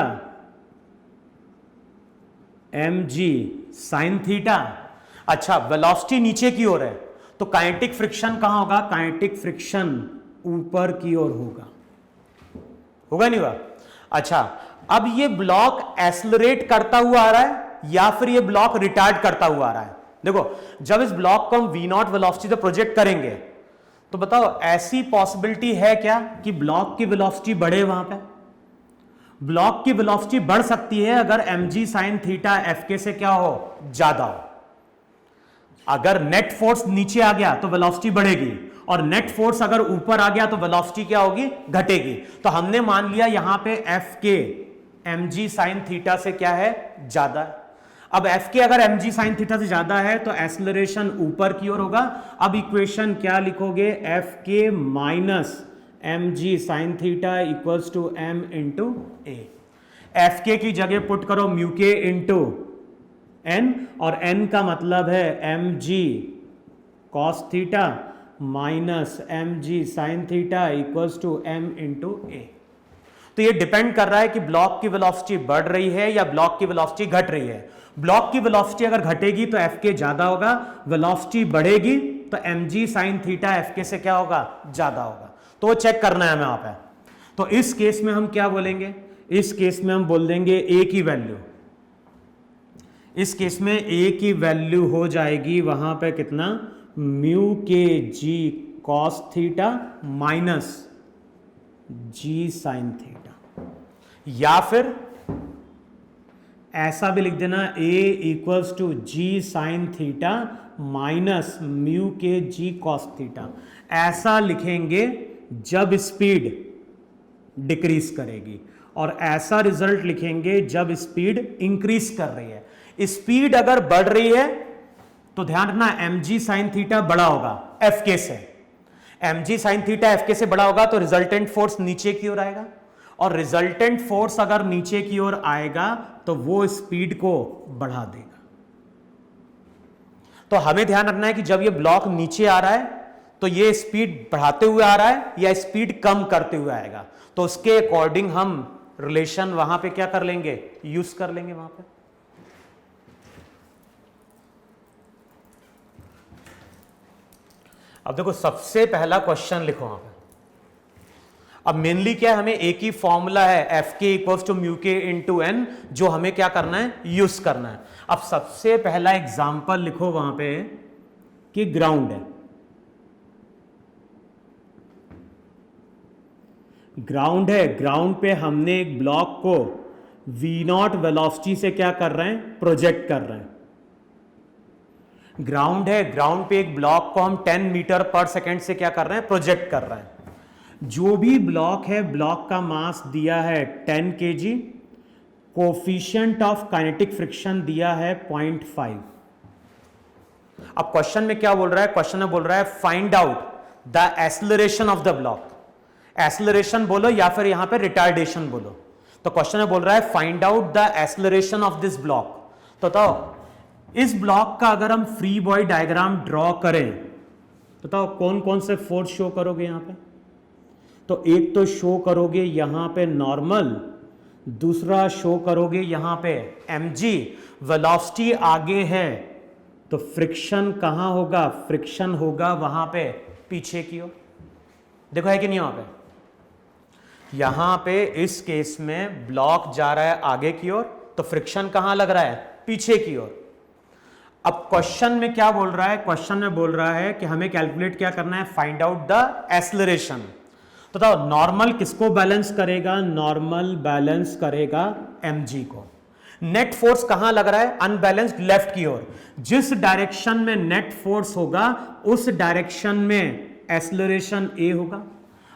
M G sine theta. अच्छा, वेलोसिटी नीचे की ओर है तो काइनेटिक फ्रिक्शन कहां होगा? काइनेटिक फ्रिक्शन ऊपर की ओर होगा। होगा नहीं होगा? अच्छा, अब ये ब्लॉक एक्सेलरेट करता हुआ आ रहा है या फिर ये ब्लॉक रिटार्ड करता हुआ आ रहा है? देखो, जब इस ब्लॉक को हम v नॉट वेलोसिटी से प्रोजेक्ट करेंगे तो बताओ ऐसी पॉसिबिलिटी है क्या कि ब्लॉक की वेलोसिटी बढ़े? वहां पे ब्लॉक की वेलोसिटी बढ़ सकती है अगर mg sin थीटा fk से क्या हो? ज्यादा हो। अगर नेट फोर्स नीचे आ गया तो वेलोसिटी बढ़ेगी, और नेट फोर्स अगर ऊपर आ गया तो वेलोसिटी क्या होगी? घटेगी। तो हमने मान लिया यहां पे fk mg sin थीटा से क्या है? ज्यादा है। अब fk अगर mg sin थीटा से ज्यादा है तो एक्सेलरेशन ऊपर की ओर होगा। अब इक्वेशन क्या लिखोगे? fk minus mg sin theta equals to m into A. fk की जगह पुट करो म्यू के इंटू n, और n का मतलब है mg cos theta minus mg sin theta equals to m into A. तो ये डिपेंड कर रहा है कि ब्लॉक की वेलोसिटी बढ़ रही है या ब्लॉक की वेलोसिटी घट रही है। ब्लॉक की वेलोसिटी अगर घटेगी तो fk ज्यादा होगा, वेलोसिटी बढ़ेगी तो mg sin थीटा fk से क्या होगा? ज्यादा होगा। तो चेक करना है हमें वहां पे। तो इस केस में हम क्या बोलेंगे? इस केस में हम बोल देंगे a की वैल्यू, इस केस में a की वैल्यू हो जाएगी वहां पे कितना? Mu K G cos theta minus G sine theta, या फिर ऐसा भी लिख देना a equals to G sine theta minus mu K G cos theta. ऐसा लिखेंगे जब स्पीड डिक्रीज करेगी, और ऐसा रिजल्ट लिखेंगे जब स्पीड इंक्रीज कर रही है। स्पीड अगर बढ़ रही है तो ध्यान रखना mg sin थीटा बड़ा होगा fk से। mg sin थीटा fk से बड़ा होगा तो रिजल्टेंट फोर्स नीचे की ओर आएगा, और रिजल्टेंट फोर्स अगर नीचे की ओर आएगा तो वो स्पीड को बढ़ा देगा। तो हमें ध्यान रखना है कि जब ये ब्लॉक नीचे आ रहा है तो ये स्पीड बढ़ाते हुए आ रहा है या स्पीड कम करते हुए आएगा। तो उसके अकॉर्डिंग हम रिलेशन वहां पे क्या कर लेंगे? यूज कर लेंगे वहां पे। अब देखो, सबसे पहला क्वेश्चन लिखो वहां पे। अब मेनली क्या है? हमें एक ही फॉर्मूला है एफ के इक्वल्स टू म्यू के इंटू एन, जो हमें क्या करना है? यूज करना है। अब सबसे पहला एग्जाम्पल लिखो वहां पे कि ग्राउंड है। ग्राउंड है, ग्राउंड पे हमने एक ब्लॉक को v0 वेलोसिटी से क्या कर रहे हैं, प्रोजेक्ट कर रहे हैं। ग्राउंड है, ग्राउंड पे एक ब्लॉक को हम 10 मीटर पर सेकेंड से क्या कर रहे हैं, प्रोजेक्ट कर रहे हैं। जो भी ब्लॉक है, ब्लॉक का मास दिया है 10 kg, coefficient of kinetic friction दिया है 0.5। अब क्वेश्चन में क्या बोल रहा है, क्वेश्चन में बोल रहा है find out the acceleration of the block. Acceleration बोलो या फिर यहां पे रिटार्डेशन बोलो। तो क्वेश्चन में बोल रहा है find out the acceleration of this block. तो बताओ इस ब्लॉक का अगर हम फ्री बॉडी डायग्राम ड्रॉ करें, बताओ कौन कौन से फोर्स शो करोगे यहां पे। तो एक तो शो करोगे यहां पे नॉर्मल, दूसरा शो करोगे यहां पे mg। वेलोसिटी आगे है तो फ्रिक्शन कहां होगा, फ्रिक्शन होगा वहां पे पीछे की ओर। देखो है कि नहीं, वहां पे यहां पे इस केस में ब्लॉक जा रहा है आगे की ओर, तो फ्रिक्शन कहां लग रहा है, पीछे की ओर। अब क्वेश्चन में क्या बोल रहा है, क्वेश्चन में बोल रहा है कि हमें कैलकुलेट क्या करना है, फाइंड आउट द एक्सेलरेशन। तो बताओ नॉर्मल किसको बैलेंस करेगा, नॉर्मल बैलेंस करेगा mg को। नेट फोर्स कहां लग रहा है, अनबैलेंस्ड लेफ्ट की ओर। जिस डायरेक्शन में नेट फोर्स होगा उस डायरेक्शन में एक्सेलरेशन a होगा।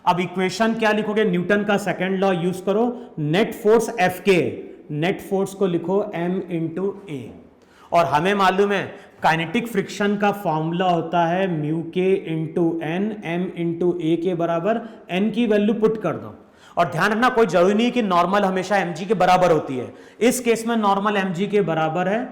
अब इक्वेशन क्या लिखोगे, न्यूटन का सेकंड लॉ यूज करो, नेट फोर्स F के, नेट फोर्स को लिखो m इंटू a। और हमें मालूम है काइनेटिक फ्रिक्शन का फॉर्मूला होता है म्यू के into N, M into A के बराबर, एन की वैल्यू पुट कर दो। और ध्यान रखना कोई जरूरी नहीं कि नॉर्मल हमेशा mg के बराबर होती है। इस केस में नॉर्मल mg के बराबर है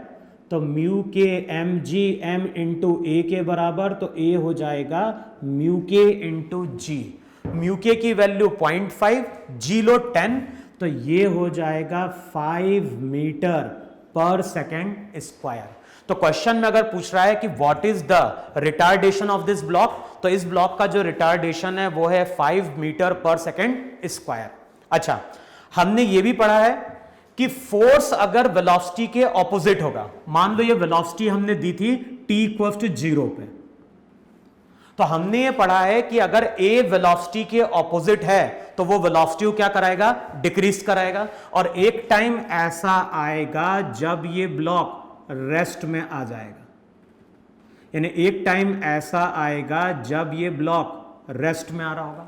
तो म्यू के mg m इंटू ए के बराबर, तो a हो जाएगा म्यू के इंटू जी। म्यू के की वैल्यू 0.5, जी लो 10, तो ये हो जाएगा 5 मीटर पर सेकेंड स्क्वायर। तो क्वेश्चन में अगर पूछ रहा है कि what is the retardation of this block, तो इस ब्लॉक का जो रिटार्डेशन है वो है 5 मीटर पर सेकेंड स्क्वायर। अच्छा, हमने ये भी पढ़ा है कि फोर्स अगर वेलोसिटी के ऑपोजिट होगा, मान लो ये वेलोसिटी हमने दी थी t इक्वल्स टू 0 पे, तो हमने ये पढ़ा है कि अगर a वेलोसिटी के ऑपोजिट है तो वो वेलोसिटी को क्या कराएगा, डिक्रीज कराएगा। और एक टाइम ऐसा आएगा जब ये ब्लॉक रेस्ट में आ जाएगा, यानी एक टाइम ऐसा आएगा जब ये ब्लॉक रेस्ट में आ रहा होगा।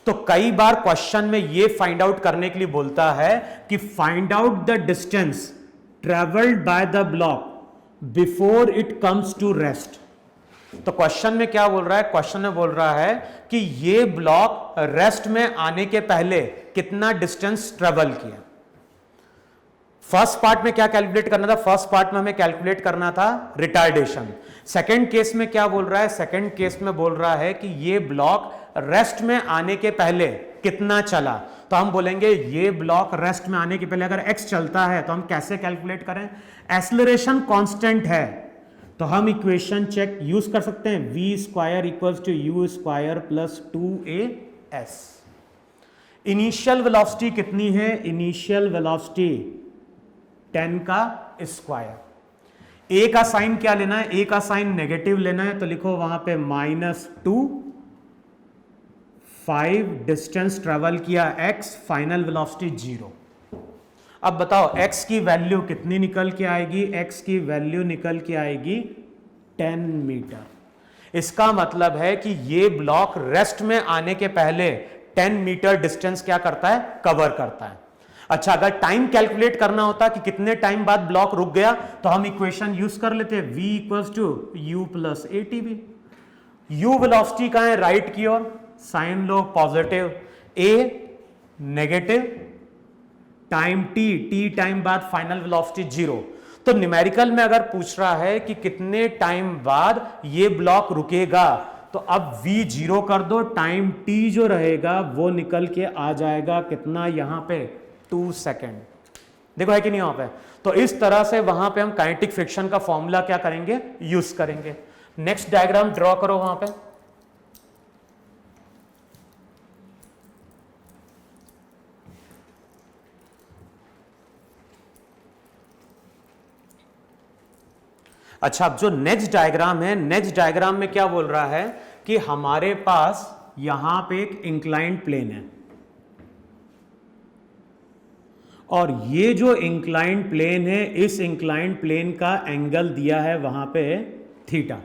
तो कई बार क्वेश्चन में ये फाइंड आउट करने के लिए बोलता है कि find out the distance travelled by the block before it comes to rest. तो क्वेश्चन में क्या बोल रहा है, क्वेश्चन में बोल रहा है कि ये ब्लॉक रेस्ट में आने के पहले कितना डिस्टेंस ट्रेवल किया। फर्स्ट पार्ट में क्या कैलकुलेट करना था, फर्स्ट पार्ट में हमें कैलकुलेट करना था रिटार्डेशन। सेकंड केस में क्या बोल रहा है, सेकंड केस में बोल रहा है कि ये ब्लॉक रेस्ट में आने के पहले कितना चला। तो हम बोलेंगे ये ब्लॉक रेस्ट में आने के पहले अगर x चलता है तो हम कैसे कैलकुलेट करें, एक्सेलरेशन कांस्टेंट है तो हम इक्वेशन चेक यूज कर सकते हैं, v square equals to u square plus 2as। Initial velocity कितनी है, इनिशियल वेलोसिटी 10 का स्क्वायर। a का साइन क्या लेना है, a का साइन नेगेटिव लेना है, तो लिखो वहां पे -2, 5 डिस्टेंस ट्रेवल किया x, फाइनल वेलोसिटी 0। अब बताओ x की वैल्यू कितनी निकल के आएगी, x की वैल्यू निकल के आएगी 10 मीटर। इसका मतलब है कि ये ब्लॉक रेस्ट में आने के पहले 10 मीटर डिस्टेंस क्या करता है, कवर करता है। अच्छा, अगर टाइम कैलकुलेट करना होता कि कितने टाइम बाद ब्लॉक रुक गया तो हम इक्वेशन यूज कर लेते हैं, v equals to u plus ATB। u velocity कहां है, राइट की ओर, साइन लो positive, a negative, time t time बाद फाइनल वेलोसिटी 0। तो न्यूमेरिकल में अगर पूछ रहा है कि कितने टाइम बाद ये ब्लॉक रुकेगा, तो अब v 0 कर दो, टाइम t जो रहेगा वो निकल के आ जाएगा कितना, यहां पे 2 सेकेंड। देखो है कि नहीं वहां पे। तो इस तरह से वहां पे हम काइनेटिक फ्रिक्शन का फॉर्मूला क्या करेंगे, यूज करेंगे। नेक्स्ट डायग्राम ड्रॉ करो वहां पे। अच्छा, अब जो नेक्स्ट डायग्राम है, नेक्स्ट डायग्राम में क्या बोल रहा है कि हमारे पास यहां पे एक इंक्लाइंड प्लेन है, और ये जो इंक्लाइंड प्लेन है, इस इंक्लाइंड प्लेन का एंगल दिया है वहां पे थीटा।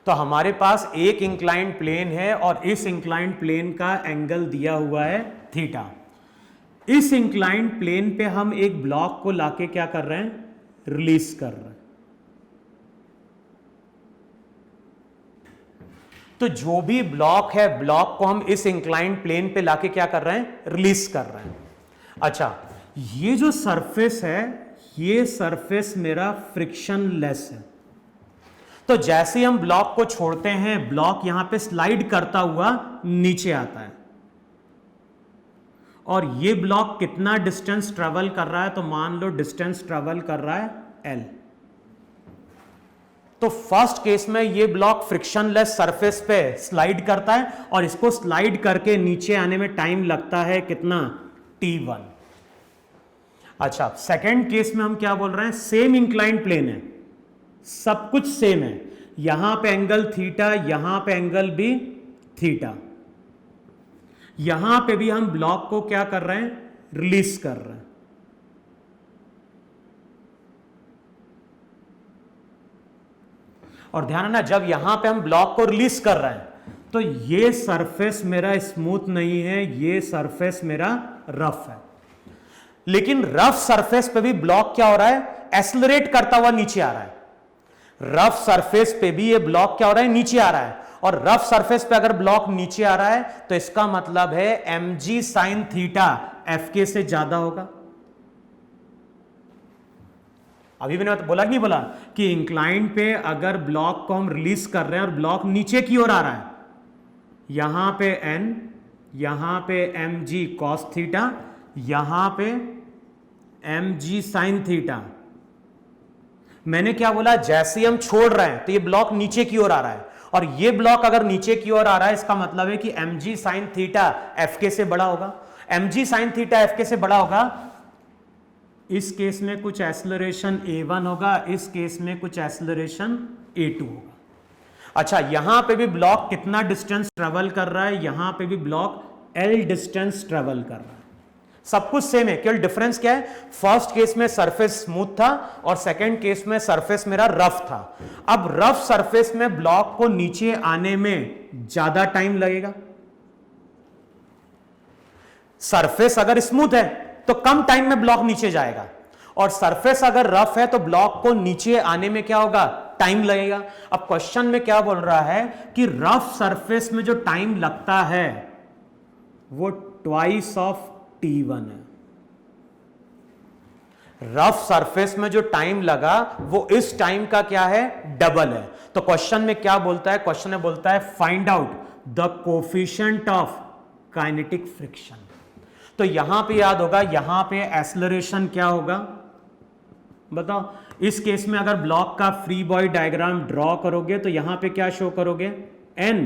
तो हमारे पास एक इंक्लाइंड प्लेन है और इस इंक्लाइंड प्लेन का एंगल दिया हुआ है थीटा। इस इंक्लाइंड प्लेन पे हम एक ब्लॉक को लाके क्या कर रहे हैं, रिलीज कर रहे हैं। तो जो भी ब्लॉक है, ब्लॉक को हम इस इंक्लाइंड प्लेन पे लाके क्या कर रहे हैं, रिलीज कर रहे हैं। अच्छा, ये जो सरफेस है, ये सरफेस मेरा फ्रिक्शनलेस है। तो जैसे हम ब्लॉक को छोड़ते हैं, ब्लॉक यहां पे स्लाइड करता हुआ नीचे आता है, और ये ब्लॉक कितना डिस्टेंस ट्रेवल कर रहा है, तो मान लो डिस्टेंस ट्रेवल कर रहा है L। तो फर्स्ट केस में ये ब्लॉक फ्रिक्शनलेस सरफेस पे स्लाइड करता है, और इसको स्लाइड करके नीचे आने में टाइम लगता है कितना, T1। अच्छा, सेकेंड केस में हम क्या बोल रहे हैं, सेम इंक्लाइंड प्लेन है, सब कुछ सेम है, यहां पे एंगल थीटा, यहां पे एंगल भी थीटा, यहां पे भी हम ब्लॉक को क्या कर रहे हैं, रिलीज कर रहे हैं। और ध्यान है ना, जब यहां पे हम ब्लॉक को रिलीज कर रहे हैं तो ये सरफेस मेरा स्मूथ नहीं है, ये सरफेस मेरा रफ है। लेकिन रफ सरफेस पे भी ब्लॉक क्या हो रहा है, एक्सेलरेट करता हुआ नीचे आ रहा है। रफ सरफेस पे भी ये ब्लॉक क्या हो रहा है, नीचे आ रहा है। और रफ सरफेस पे अगर ब्लॉक नीचे आ रहा है तो इसका मतलब है mg sin थीटा fk से ज्यादा होगा। अभी मैंने बोला कि नहीं बोला कि इंक्लाइंड पे अगर ब्लॉक को हम रिलीज कर रहे हैं और ब्लॉक नीचे की ओर आ रहा है, यहां पे n, यहां पे mg cos थीटा, यहां पे mg sin थीटा। मैंने क्या बोला, जैसे हम छोड़ रहे हैं तो ये ब्लॉक नीचे की ओर आ रहा है, और ये ब्लॉक अगर नीचे की ओर आ रहा है, इसका मतलब है कि mg sin थीटा fk से बड़ा होगा। mg sin थीटा fk से बड़ा होगा, इस केस में कुछ एक्सेलरेशन a1 होगा, इस केस में कुछ एक्सेलरेशन a2 होगा। अच्छा, यहां पे भी ब्लॉक कितना डिस्टेंस ट्रेवल कर रहा है, यहां पे भी ब्लॉक l डिस्टेंस ट्रेवल कर रहा है। सब कुछ सेम है, केवल डिफरेंस क्या है, फर्स्ट केस में सरफेस स्मूथ था और सेकंड केस में सरफेस मेरा रफ था। अब रफ सरफेस में ब्लॉक को नीचे आने में ज्यादा टाइम लगेगा। सरफेस अगर स्मूथ है तो कम टाइम में ब्लॉक नीचे जाएगा, और सरफेस अगर रफ है तो ब्लॉक को नीचे आने में क्या होगा, टाइम लगेगा। अब क्वेश्चन में क्या बोल रहा है कि रफ सरफेस में जो टाइम लगता है वो ट्वाइस ऑफ T1 है। रफ सरफेस में जो टाइम लगा वो इस टाइम का क्या है, डबल है। तो क्वेश्चन में क्या बोलता है, क्वेश्चन में बोलता है find out the coefficient of kinetic friction. तो यहां पे याद होगा, यहां पे एक्सेलरेशन क्या होगा, बताओ। इस केस में अगर ब्लॉक का फ्री बॉडी डायग्राम ड्रॉ करोगे तो यहां पे क्या शो करोगे, n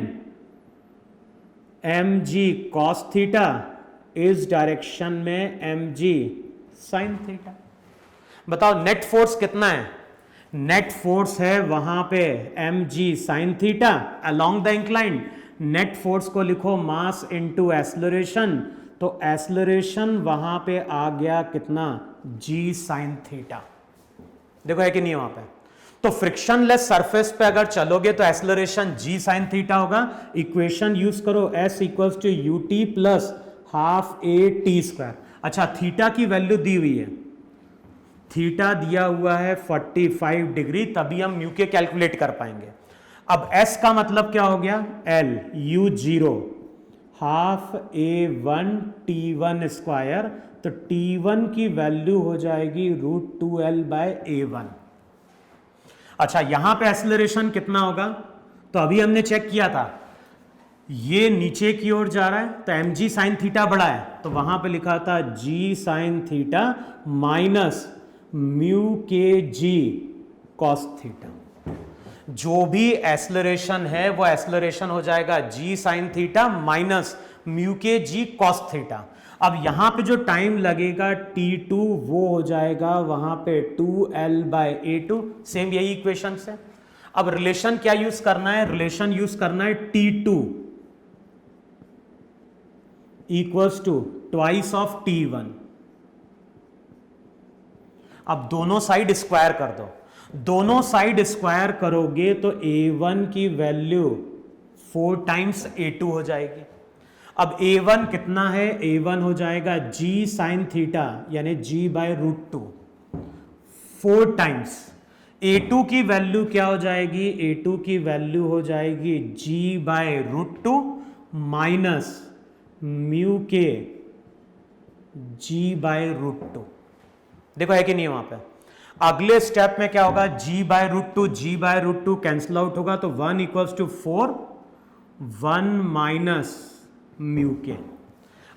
mg cos थीटा, इस डायरेक्शन में mg sin थीटा। बताओ नेट फोर्स कितना है, नेट फोर्स है वहां पे mg sin theta along the incline. Net force को लिखो मास इनटू एक्सेलरेशन, तो एक्सेलरेशन वहां पे आ गया कितना, g sin थीटा। देखो है कि नहीं वहां पे। तो फ्रिक्शनलेस सरफेस पे अगर चलोगे तो एक्सेलरेशन g sin थीटा होगा। इक्वेशन यूज करो, s equals to ut plus half a t square. अच्छा, थीटा की वैल्यू दी हुई है, थीटा दिया हुआ है 45 डिग्री, तभी हम म्यू के कैलकुलेट कर पाएंगे। अब s का मतलब क्या हो गया, l u0 half a1 t1 square, तो t1 की वैल्यू हो जाएगी √2l बाय a1। अच्छा, यहां पे एक्सेलरेशन कितना होगा, तो अभी हमने चेक किया था, ये नीचे की ओर जा रहा है तो mg sin थीटा बड़ा है, तो वहां पे लिखा था g sin theta minus mu K जी cos थीटा। जो भी एक्सेलरेशन है वो एक्सेलरेशन हो जाएगा g sin theta minus mu K जी cos थीटा। अब यहां पे जो टाइम लगेगा t2 वो हो जाएगा वहां पे 2l बाय a2, सेम यही इक्वेशन से। अब रिलेशन क्या यूज करना है, रिलेशन यूज करना है t2 equals to twice of t1। अब दोनों साइड स्क्वायर कर दो, दोनों साइड स्क्वायर करोगे तो a1 की वैल्यू 4 टाइम्स a2 हो जाएगी। अब a1 कितना है, a1 हो जाएगा g साइन थीटा यानी g by root 2 4 times a2 की वैल्यू क्या हो जाएगी, a2 की वैल्यू हो जाएगी g by root 2 minus mu K g by root 2। देखो है कि नहीं वहां पे। अगले स्टेप में क्या होगा, g by root two cancel out होगा तो 1 इक्वल्स टू 4 1 माइनस म्यू के।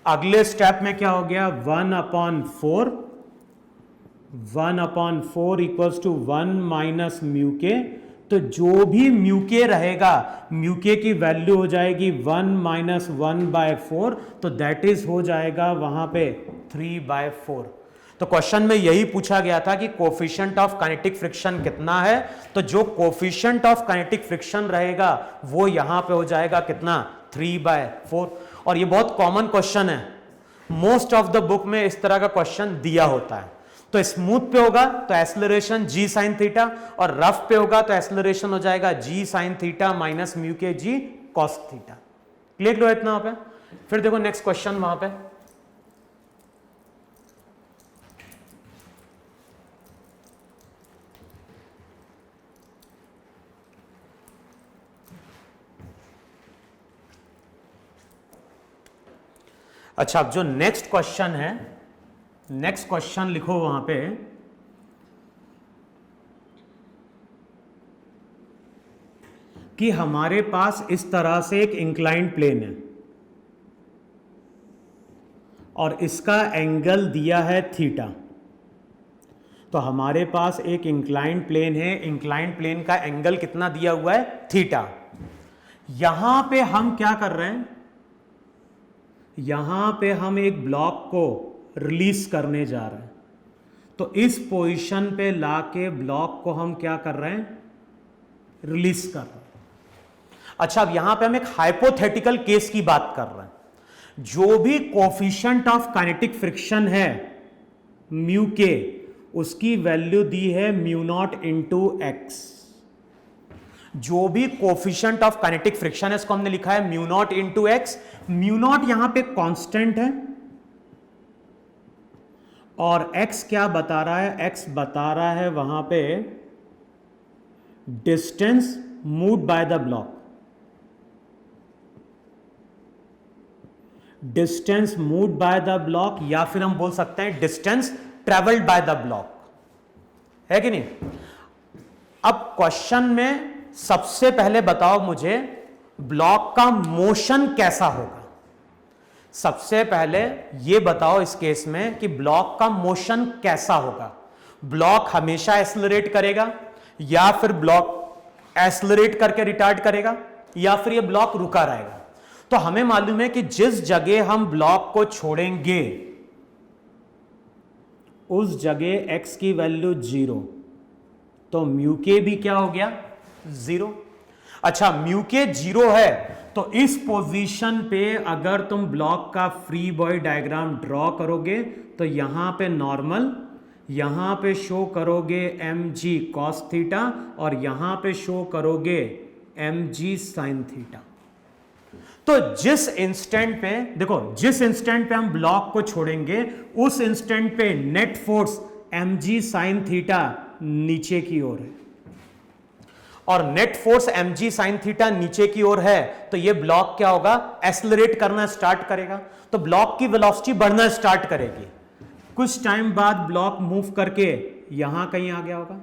अगले स्टेप में क्या हो गया, 1/4 इक्वल्स टू 1 माइनस म्यू के। तो जो भी म्यू के रहेगा, म्यू के की वैल्यू हो जाएगी 1 माइनस 1/4, तो दैट इज हो जाएगा वहां पे 3/4। तो क्वेश्चन में यही पूछा गया था कि कोफिशिएंट ऑफ काइनेटिक फ्रिक्शन कितना है, तो जो कोफिशिएंट ऑफ काइनेटिक फ्रिक्शन रहेगा वो यहां पे हो जाएगा कितना, 3/4। और ये बहुत कॉमन क्वेश्चन है, मोस्ट ऑफ द बुक में इस तरह का क्वेश्चन दिया होता है। तो स्मूथ पे होगा तो एक्सेलरेशन g साइन थीटा, और रफ पे होगा तो एक्सेलरेशन हो जाएगा g sine theta minus mu K g cos theta. Clear लो इतना वहां पे। फिर देखो नेक्स्ट क्वेश्चन वहां पे, अच्छा अब जो नेक्स्ट क्वेश्चन है, नेक्स्ट क्वेश्चन लिखो वहां पे, कि हमारे पास इस तरह से एक इंक्लाइंड प्लेन है और इसका एंगल दिया है थीटा। तो हमारे पास एक इंक्लाइंड प्लेन है, इंक्लाइंड प्लेन का एंगल कितना दिया हुआ है, थीटा। यहां पे हम क्या कर रहे हैं, यहां पे हम एक ब्लॉक को रिलीज करने जा रहे हैं। तो इस पोजीशन पे लाके ब्लॉक को हम क्या कर रहे हैं, रिलीज कर रहे हैं। अच्छा अब यहां पे हम एक हाइपोथेटिकल केस की बात कर रहे हैं। जो भी कोफिशिएंट ऑफ काइनेटिक फ्रिक्शन है म्यू के, उसकी वैल्यू दी है म्यू नॉट इंटू एक्स। जो भी कोफिशिएंट ऑफ काइनेटिक फ्रिक्शन है इसको हमने लिखा है mu naught into x. Mu naught यहां पे कांस्टेंट है और x क्या बता रहा है, x बता रहा है वहां पे distance moved by the block, distance moved by the block, या फिर हम बोल सकते हैं distance travelled by the block, है कि नहीं। अब क्वेश्चन में सबसे पहले बताओ मुझे ब्लॉक का मोशन कैसा होगा। सबसे पहले यह बताओ इस केस में कि ब्लॉक का मोशन कैसा होगा। ब्लॉक हमेशा एक्सेलरेट करेगा, या फिर ब्लॉक एक्सेलरेट करके रिटार्ड करेगा, या फिर यह ब्लॉक रुका रहेगा। तो हमें मालूम है कि जिस जगह हम ब्लॉक को छोड़ेंगे उस जगह x की वैल्यू 0, तो म्यू के भी क्या हो गया, 0। अच्छा म्यू के 0 है तो इस पोजीशन पे अगर तुम ब्लॉक का फ्री बॉडी डायग्राम ड्रॉ करोगे तो यहां पे नॉर्मल, यहां पे शो करोगे mg cos थीटा और यहां पे शो करोगे mg sin थीटा। तो जिस इंस्टेंट पे देखो, जिस इंस्टेंट पे हम ब्लॉक को छोड़ेंगे उस इंस्टेंट पे net force mg sin theta नीचे की ओर है, और net force mg sin theta नीचे की ओर है तो ये ब्लॉक क्या होगा, एक्सेलरेट करना स्टार्ट करेगा। तो ब्लॉक की वेलोसिटी बढ़ना स्टार्ट करेगी। कुछ टाइम बाद ब्लॉक मूव करके यहां कहीं आ गया होगा,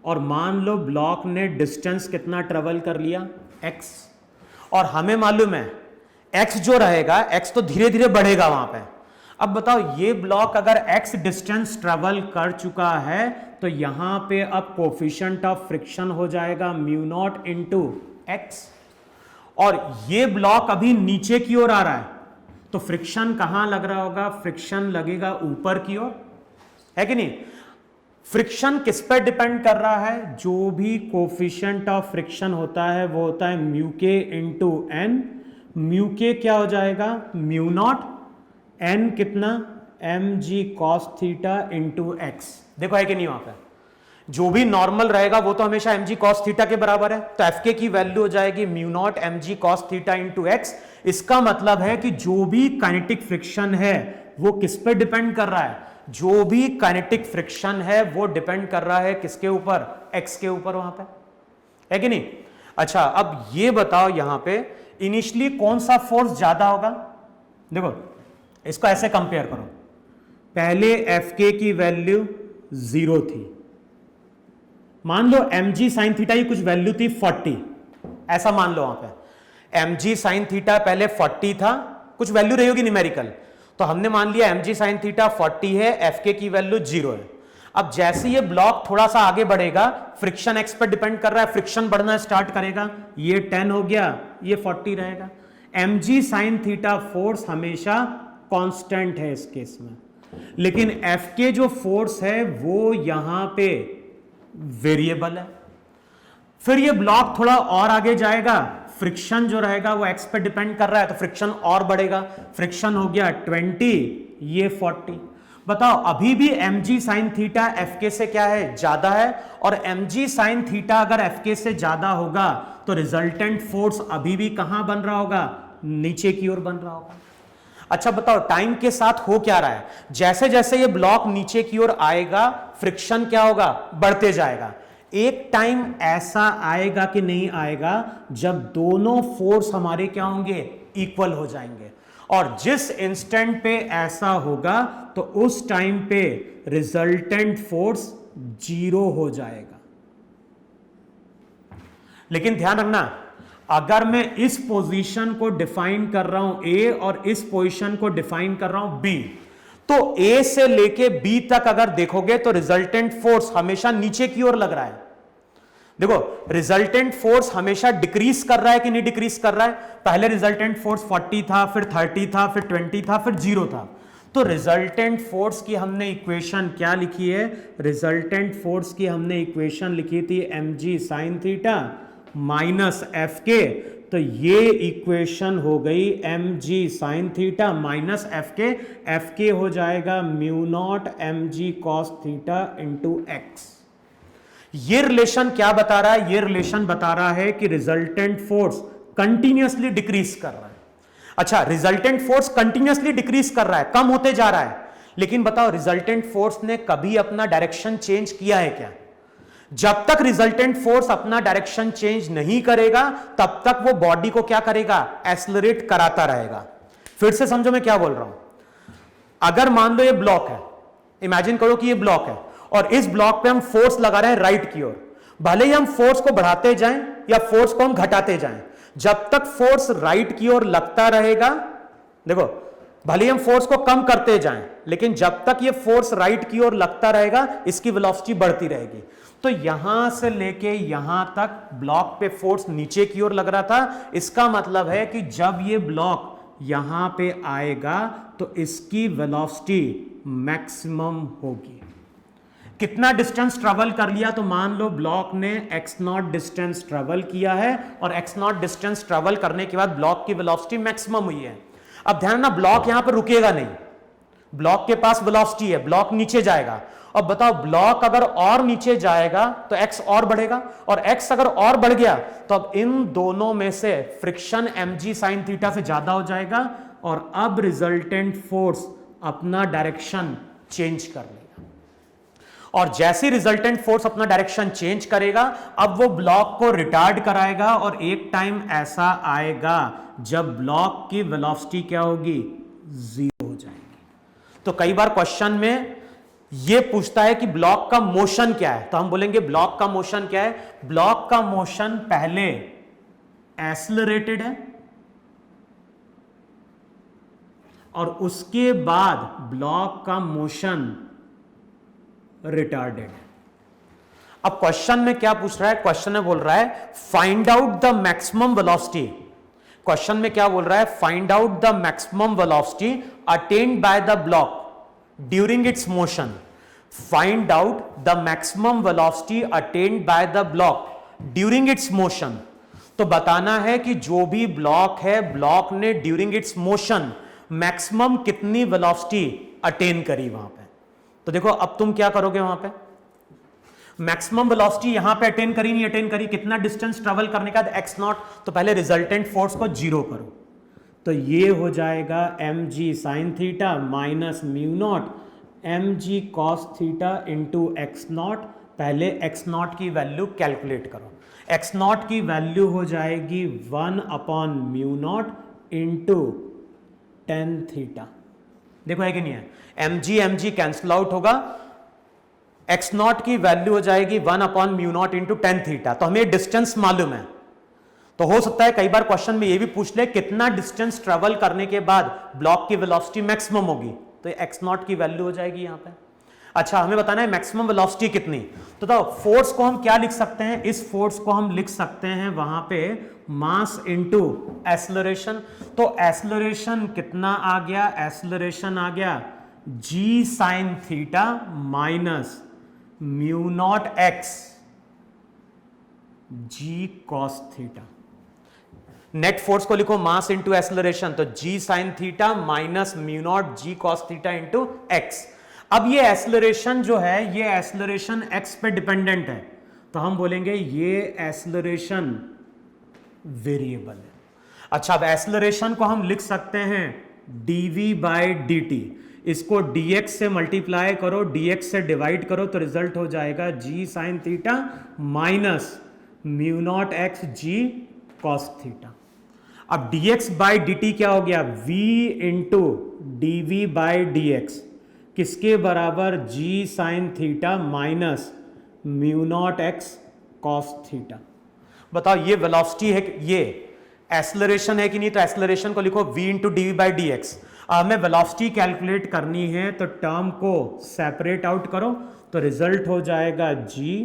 और मान लो ब्लॉक ने डिस्टेंस कितना ट्रेवल कर लिया, x, और हमें मालूम है x जो रहेगा, x तो धीरे धीरे बढ़ेगा वहां पे। अब बताओ ये ब्लॉक अगर x डिस्टेंस ट्रेवल कर चुका है तो यहां पे अब कोफिशिएंट ऑफ फ्रिक्शन हो जाएगा म्यू नॉट इंटू एक्स, और ये ब्लॉक अभी नीचे की ओर आ रहा है तो फ्रिक्शन कहां लग रहा होगा, फ्रिक्शन लगेगा ऊपर की ओर, है कि नहीं। फ्रिक्शन किस पर डिपेंड कर रहा है, जो भी कोफिशिएंट ऑफ फ्रिक्शन होता है वो होता है म्यू के इंटू एन। म्यू के क्या हो जाएगा, म्यू नॉट, एन कितना mg cos theta into x. देखो है कि नहीं वहां पे, जो भी नॉर्मल रहेगा वो तो हमेशा mg cos थीटा के बराबर है, तो fk की वैल्यू हो जाएगी mu naught mg cos theta into x. इसका मतलब है कि जो भी काइनेटिक फ्रिक्शन है वो किस पे डिपेंड कर रहा है, जो भी काइनेटिक फ्रिक्शन है वो डिपेंड कर रहा है किसके ऊपर, x के ऊपर वहां पे, है कि नहीं। अच्छा अब ये बताओ यहां पे इनिशियली कौन सा फोर्स ज्यादा होगा। देखो इसको ऐसे कंपेयर करो, पहले fk की वैल्यू 0 थी, मान लो mg sin थीटा की कुछ वैल्यू थी 40, ऐसा मान लो वहां पे mg sin थीटा पहले 40 था, कुछ वैल्यू रही होगी न्यूमेरिकल, तो हमने मान लिया mg sin थीटा 40 है, fk की वैल्यू 0 है। अब जैसे ये ब्लॉक थोड़ा सा आगे बढ़ेगा, फ्रिक्शन x पर डिपेंड कर रहा है, फ्रिक्शन बढ़ना स्टार्ट करेगा, ये 10 हो गया, ये 40 रहेगा। mg sin थीटा फोर्स हमेशा कांस्टेंट है इस केस में, लेकिन fk जो फोर्स है वो यहां पे वेरिएबल है। फिर ये ब्लॉक थोड़ा और आगे जाएगा, फ्रिक्शन जो रहेगा वो x पे डिपेंड कर रहा है, तो फ्रिक्शन और बढ़ेगा, फ्रिक्शन हो गया 20, ये 40। बताओ अभी भी mg sin थीटा fk से क्या है, ज्यादा है, और mg sin थीटा अगर fk से ज्यादा होगा तो रिजल्टेंट फोर्स अभी भी कहां बन रहा होगा, नीचे की ओर बन रहा होगा। अच्छा बताओ टाइम के साथ हो क्या रहा है, जैसे जैसे ये ब्लॉक नीचे की ओर आएगा फ्रिक्शन क्या होगा, बढ़ते जाएगा। एक टाइम ऐसा आएगा कि नहीं आएगा जब दोनों फोर्स हमारे क्या होंगे, इक्वल हो जाएंगे, और जिस इंस्टेंट पे ऐसा होगा तो उस टाइम पे रिजल्टेंट फोर्स 0 हो जाएगा। लेकिन ध्यान रखना, अगर मैं इस पोजीशन को डिफाइन कर रहा हूं ए और इस पोजीशन को डिफाइन कर रहा हूं बी, तो ए से लेके बी तक अगर देखोगे तो रिजल्टेंट फोर्स हमेशा नीचे की ओर लग रहा है। देखो रिजल्टेंट फोर्स हमेशा डिक्रीज कर रहा है कि नहीं डिक्रीज कर रहा है, पहले रिजल्टेंट फोर्स 40 था, फिर 30 था, फिर 20 था, फिर 0 था। तो रिजल्टेंट फोर्स की हमने इक्वेशन क्या लिखी है, रिजल्टेंट फोर्स की हमने इक्वेशन लिखी थी mg sin theta minus fk, तो ये इक्वेशन हो गई mg sin theta minus fk हो जाएगा mu naught mg cos theta into x। ये रिलेशन क्या बता रहा है, ये रिलेशन बता रहा है कि रिजल्टेंट फोर्स कंटिन्यूअसली डिक्रीज कर रहा है। अच्छा रिजल्टेंट फोर्स कंटिन्यूअसली डिक्रीज कर रहा है, कम होते जा रहा है, लेकिन बताओ रिजल्टेंट फोर्स ने कभी अपना डायरेक्शन चेंज किया है क्या। जब तक रिजल्टेंट फोर्स अपना डायरेक्शन चेंज नहीं करेगा तब तक वो बॉडी को क्या करेगा, एक्सेलरेट कराता रहेगा। फिर से समझो मैं क्या बोल रहा हूं, अगर मान लो ये ब्लॉक है, इमेजिन करो कि ये ब्लॉक है और इस ब्लॉक पे हम फोर्स लगा रहे हैं राइट की ओर, भले ही हम फोर्स को बढ़ाते जाएं या फोर्स को हम घटाते जाएं, जब तक फोर्स राइट की ओर लगता रहेगा, देखो भले ही हम फोर्स को कम करते जाएं लेकिन जब तक ये फोर्स राइट की ओर लगता रहेगा इसकी वेलोसिटी बढ़ती रहेगी। तो यहां से लेके यहां तक ब्लॉक पे फोर्स नीचे की ओर लग रहा था, इसका मतलब है कि जब ये ब्लॉक यहां पे आएगा तो इसकी वेलोसिटी मैक्सिमम होगी। कितना डिस्टेंस ट्रेवल कर लिया, तो मान लो ब्लॉक ने x0 डिस्टेंस ट्रेवल किया है और x0 डिस्टेंस ट्रेवल करने के बाद ब्लॉक की वेलोसिटी मैक्सिमम हुई है। अब ध्यान ना, ब्लॉक यहां पर रुकेगा नहीं, ब्लॉक के पास वेलोसिटी है, ब्लॉक नीचे जाएगा। अब बताओ ब्लॉक अगर और नीचे जाएगा तो x और बढ़ेगा, और x अगर और बढ़ गया तो अब इन दोनों में से फ्रिक्शन mg sin थीटा से ज्यादा हो जाएगा और अब रिजल्टेंट फोर्स अपना डायरेक्शन चेंज कर लेगा। और जैसे रिजल्टेंट फोर्स अपना डायरेक्शन चेंज करेगा अब वो ब्लॉक को रिटार्ड कराएगा और एक टाइम ऐसा आएगा जब ब्लॉक की वेलोसिटी क्या होगी, 0 हो जाएगी। तो कई बार क्वेश्चन में ये पूछता है कि ब्लॉक का मोशन क्या है, तो हम बोलेंगे ब्लॉक का मोशन क्या है, ब्लॉक का मोशन पहले एक्सेलरेटेड है और उसके बाद ब्लॉक का मोशन रिटार्डेड है। अब क्वेश्चन में क्या पूछ रहा है, क्वेश्चन में बोल रहा है find out the maximum velocity. Question में क्या बोल रहा है, find out the maximum velocity attend bye the block during its motion. Find out the maximum velocity attend bye the block during its motion. तो बताना है कि जो भी ब्लॉक है, ब्लॉक ने ड्यूरिंग इट्स मोशन मैक्सिमम कितनी वेलोसिटी अटेन करी वहां पे। तो देखो अब तुम क्या करोगे, वहां पे मैक्सिमम वेलोसिटी यहां पे अटेन करी नहीं अटेन करी, कितना डिस्टेंस ट्रेवल करने का एक्स नॉट, तो पहले रिजल्टेंट फोर्स को जीरो करो, तो ये हो जाएगा mg sign theta minus mu naught mg cos theta into x not. पहले एक्स नॉट की वैल्यू कैलकुलेट करो, एक्स नॉट की वैल्यू हो जाएगी 1 upon mu naught into tan theta. देखो है कि नहीं है, mg कैंसिल आउट होगा, एक्स नॉट की वैल्यू हो जाएगी 1 upon mu naught into tan theta. तो हमें डिस्टेंस मालूम है, तो हो सकता है कई बार क्वेश्चन में ये भी पूछ ले कितना डिस्टेंस ट्रेवल करने के बाद ब्लॉक की वेलोसिटी मैक्सिमम होगी, तो एक्स नॉट की वैल्यू हो जाएगी यहां पे। अच्छा हमें बताना है मैक्सिमम वेलोसिटी कितनी, तो फोर्स को हम क्या लिख सकते हैं, इस फोर्स को हम लिख सकते हैं वहां पे मास इनटू एक्सेलरेशन। तो एक्सेलरेशन कितना आ गया, एक्सेलरेशन आ गया g sine theta minus mu naught x g cos theta. Net force को लिखो मास इंटू एक्सेलरेशन, तो g sine theta minus mu naught g cos theta into x. अब ये acceleration जो है, ये एक्सेलरेशन x पे डिपेंडेंट है, तो हम बोलेंगे ये एक्सेलरेशन वेरिएबल है। अच्छा अब एक्सेलरेशन को हम लिख सकते हैं dv बाई dt, इसको dx से मल्टीप्लाई करो, dx से डिवाइड करो, तो रिजल्ट हो जाएगा g sine theta minus mu naught x g cos theta. अब dx बाई dt क्या हो गया, v into dv by dx, किसके बराबर, g sine theta minus mu naught x cos theta. बताओ ये वेलोसिटी है, ये एक्सेलरेशन है कि नहीं, तो एक्सेलरेशन को लिखो v into D V by D X. हमें वेलोसिटी कैलकुलेट करनी है, तो टर्म को सेपरेट आउट करो, तो रिजल्ट हो जाएगा g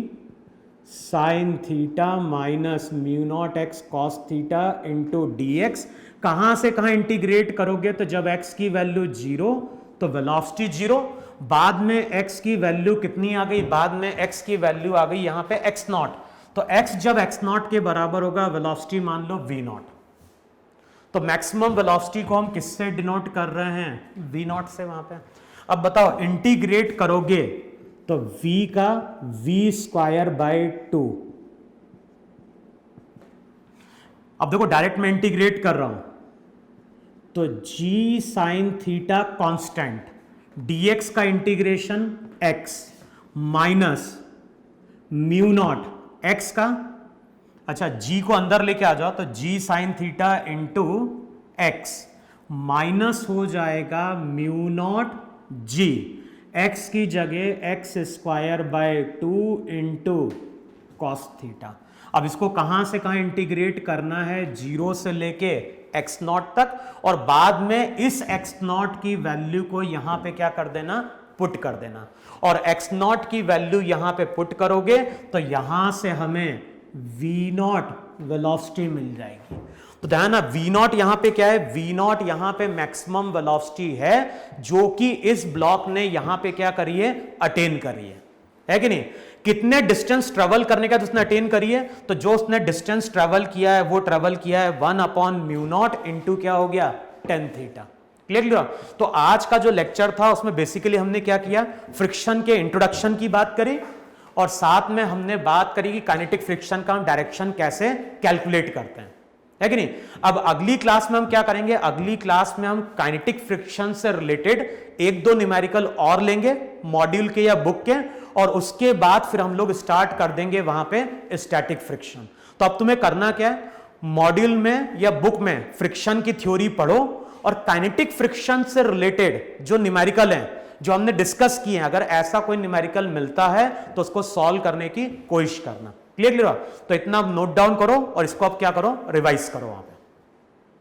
sine theta minus mu naught x cos theta into D x. कहां से कहां इंटीग्रेट करोगे, तो जब x की वैल्यू जीरो तो वेलोसिटी जीरो, बाद में x की वैल्यू कितनी आ गई, बाद में x की वैल्यू आ गई यहां पे x नॉट, तो x जब x नॉट के बराबर होगा वेलोसिटी मान लो v नॉट। तो मैक्सिमम वेलोसिटी को हम किससे डिनोट कर रहे हैं, v नॉट से वहां पे। अब बताओ इंटीग्रेट करोगे तो v का v स्क्वायर बाई 2। अब देखो डायरेक्ट मैं इंटीग्रेट कर रहा हूं, तो g sine theta constant, dx का integration x minus mu naught x का, अच्छा g को अंदर लेके आ जाओ, तो g sine theta into x minus हो जाएगा म्यू नॉट g, x की जगह x square by 2 into cos theta. अब इसको कहां से कहां इंटीग्रेट करना है, जीरो से लेके एक्स नॉट तक, और बाद में इस एक्स नॉट की वैल्यू को यहां पे क्या कर देना, पुट कर देना, और एक्स नॉट की वैल्यू यहां पे पुट करोगे तो यहां से हमें वी नॉट वेलोसिटी मिल जाएगी। तो ध्यान ना, वी नॉट यहां पे क्या है, वी नॉट यहां पे मैक्सिमम वेलोसिटी है जो कि इस ब्लॉक ने यहां पे क्या करी है, अटेन करी है कि नहीं। कितने डिस्टेंस ट्रेवल करने का तो उसने अटेन करी है, तो जो उसने डिस्टेंस ट्रेवल किया है वो ट्रेवल किया है 1 अपॉन म्यू नॉट इंटू क्या हो गया, टेन थीटा। क्लियर। तो आज का जो लेक्चर था उसमें बेसिकली हमने क्या किया, फ्रिक्शन के इंट्रोडक्शन की बात करी, और साथ में हमने बात करी कि काइनेटिक फ्रिक्शन का हम डायरेक्शन कैसे कैलकुलेट करते हैं, है कि नहीं। अब अगली क्लास में हम क्या करेंगे, अगली क्लास में हम काइनेटिक फ्रिक्शन से रिलेटेड एक दो न्यूमेरिकल और लेंगे मॉड्यूल के या बुक के, और उसके बाद फिर हम लोग स्टार्ट कर देंगे वहां पे स्टैटिक फ्रिक्शन। तो अब तुम्हें करना क्या है, मॉड्यूल में या बुक में फ्रिक्शन की थ्योरी पढ़ो, और काइनेटिक फ्रिक्शन से रिलेटेड जो न्यूमेरिकल हैं जो हमने डिस्कस किए हैं, अगर ऐसा कोई न्यूमेरिकल मिलता है तो उसको सॉल्व करने की कोशिश करना। क्लियर। तो इतना नोट डाउन करो और इसको अब क्या करो, रिवाइज करो आप।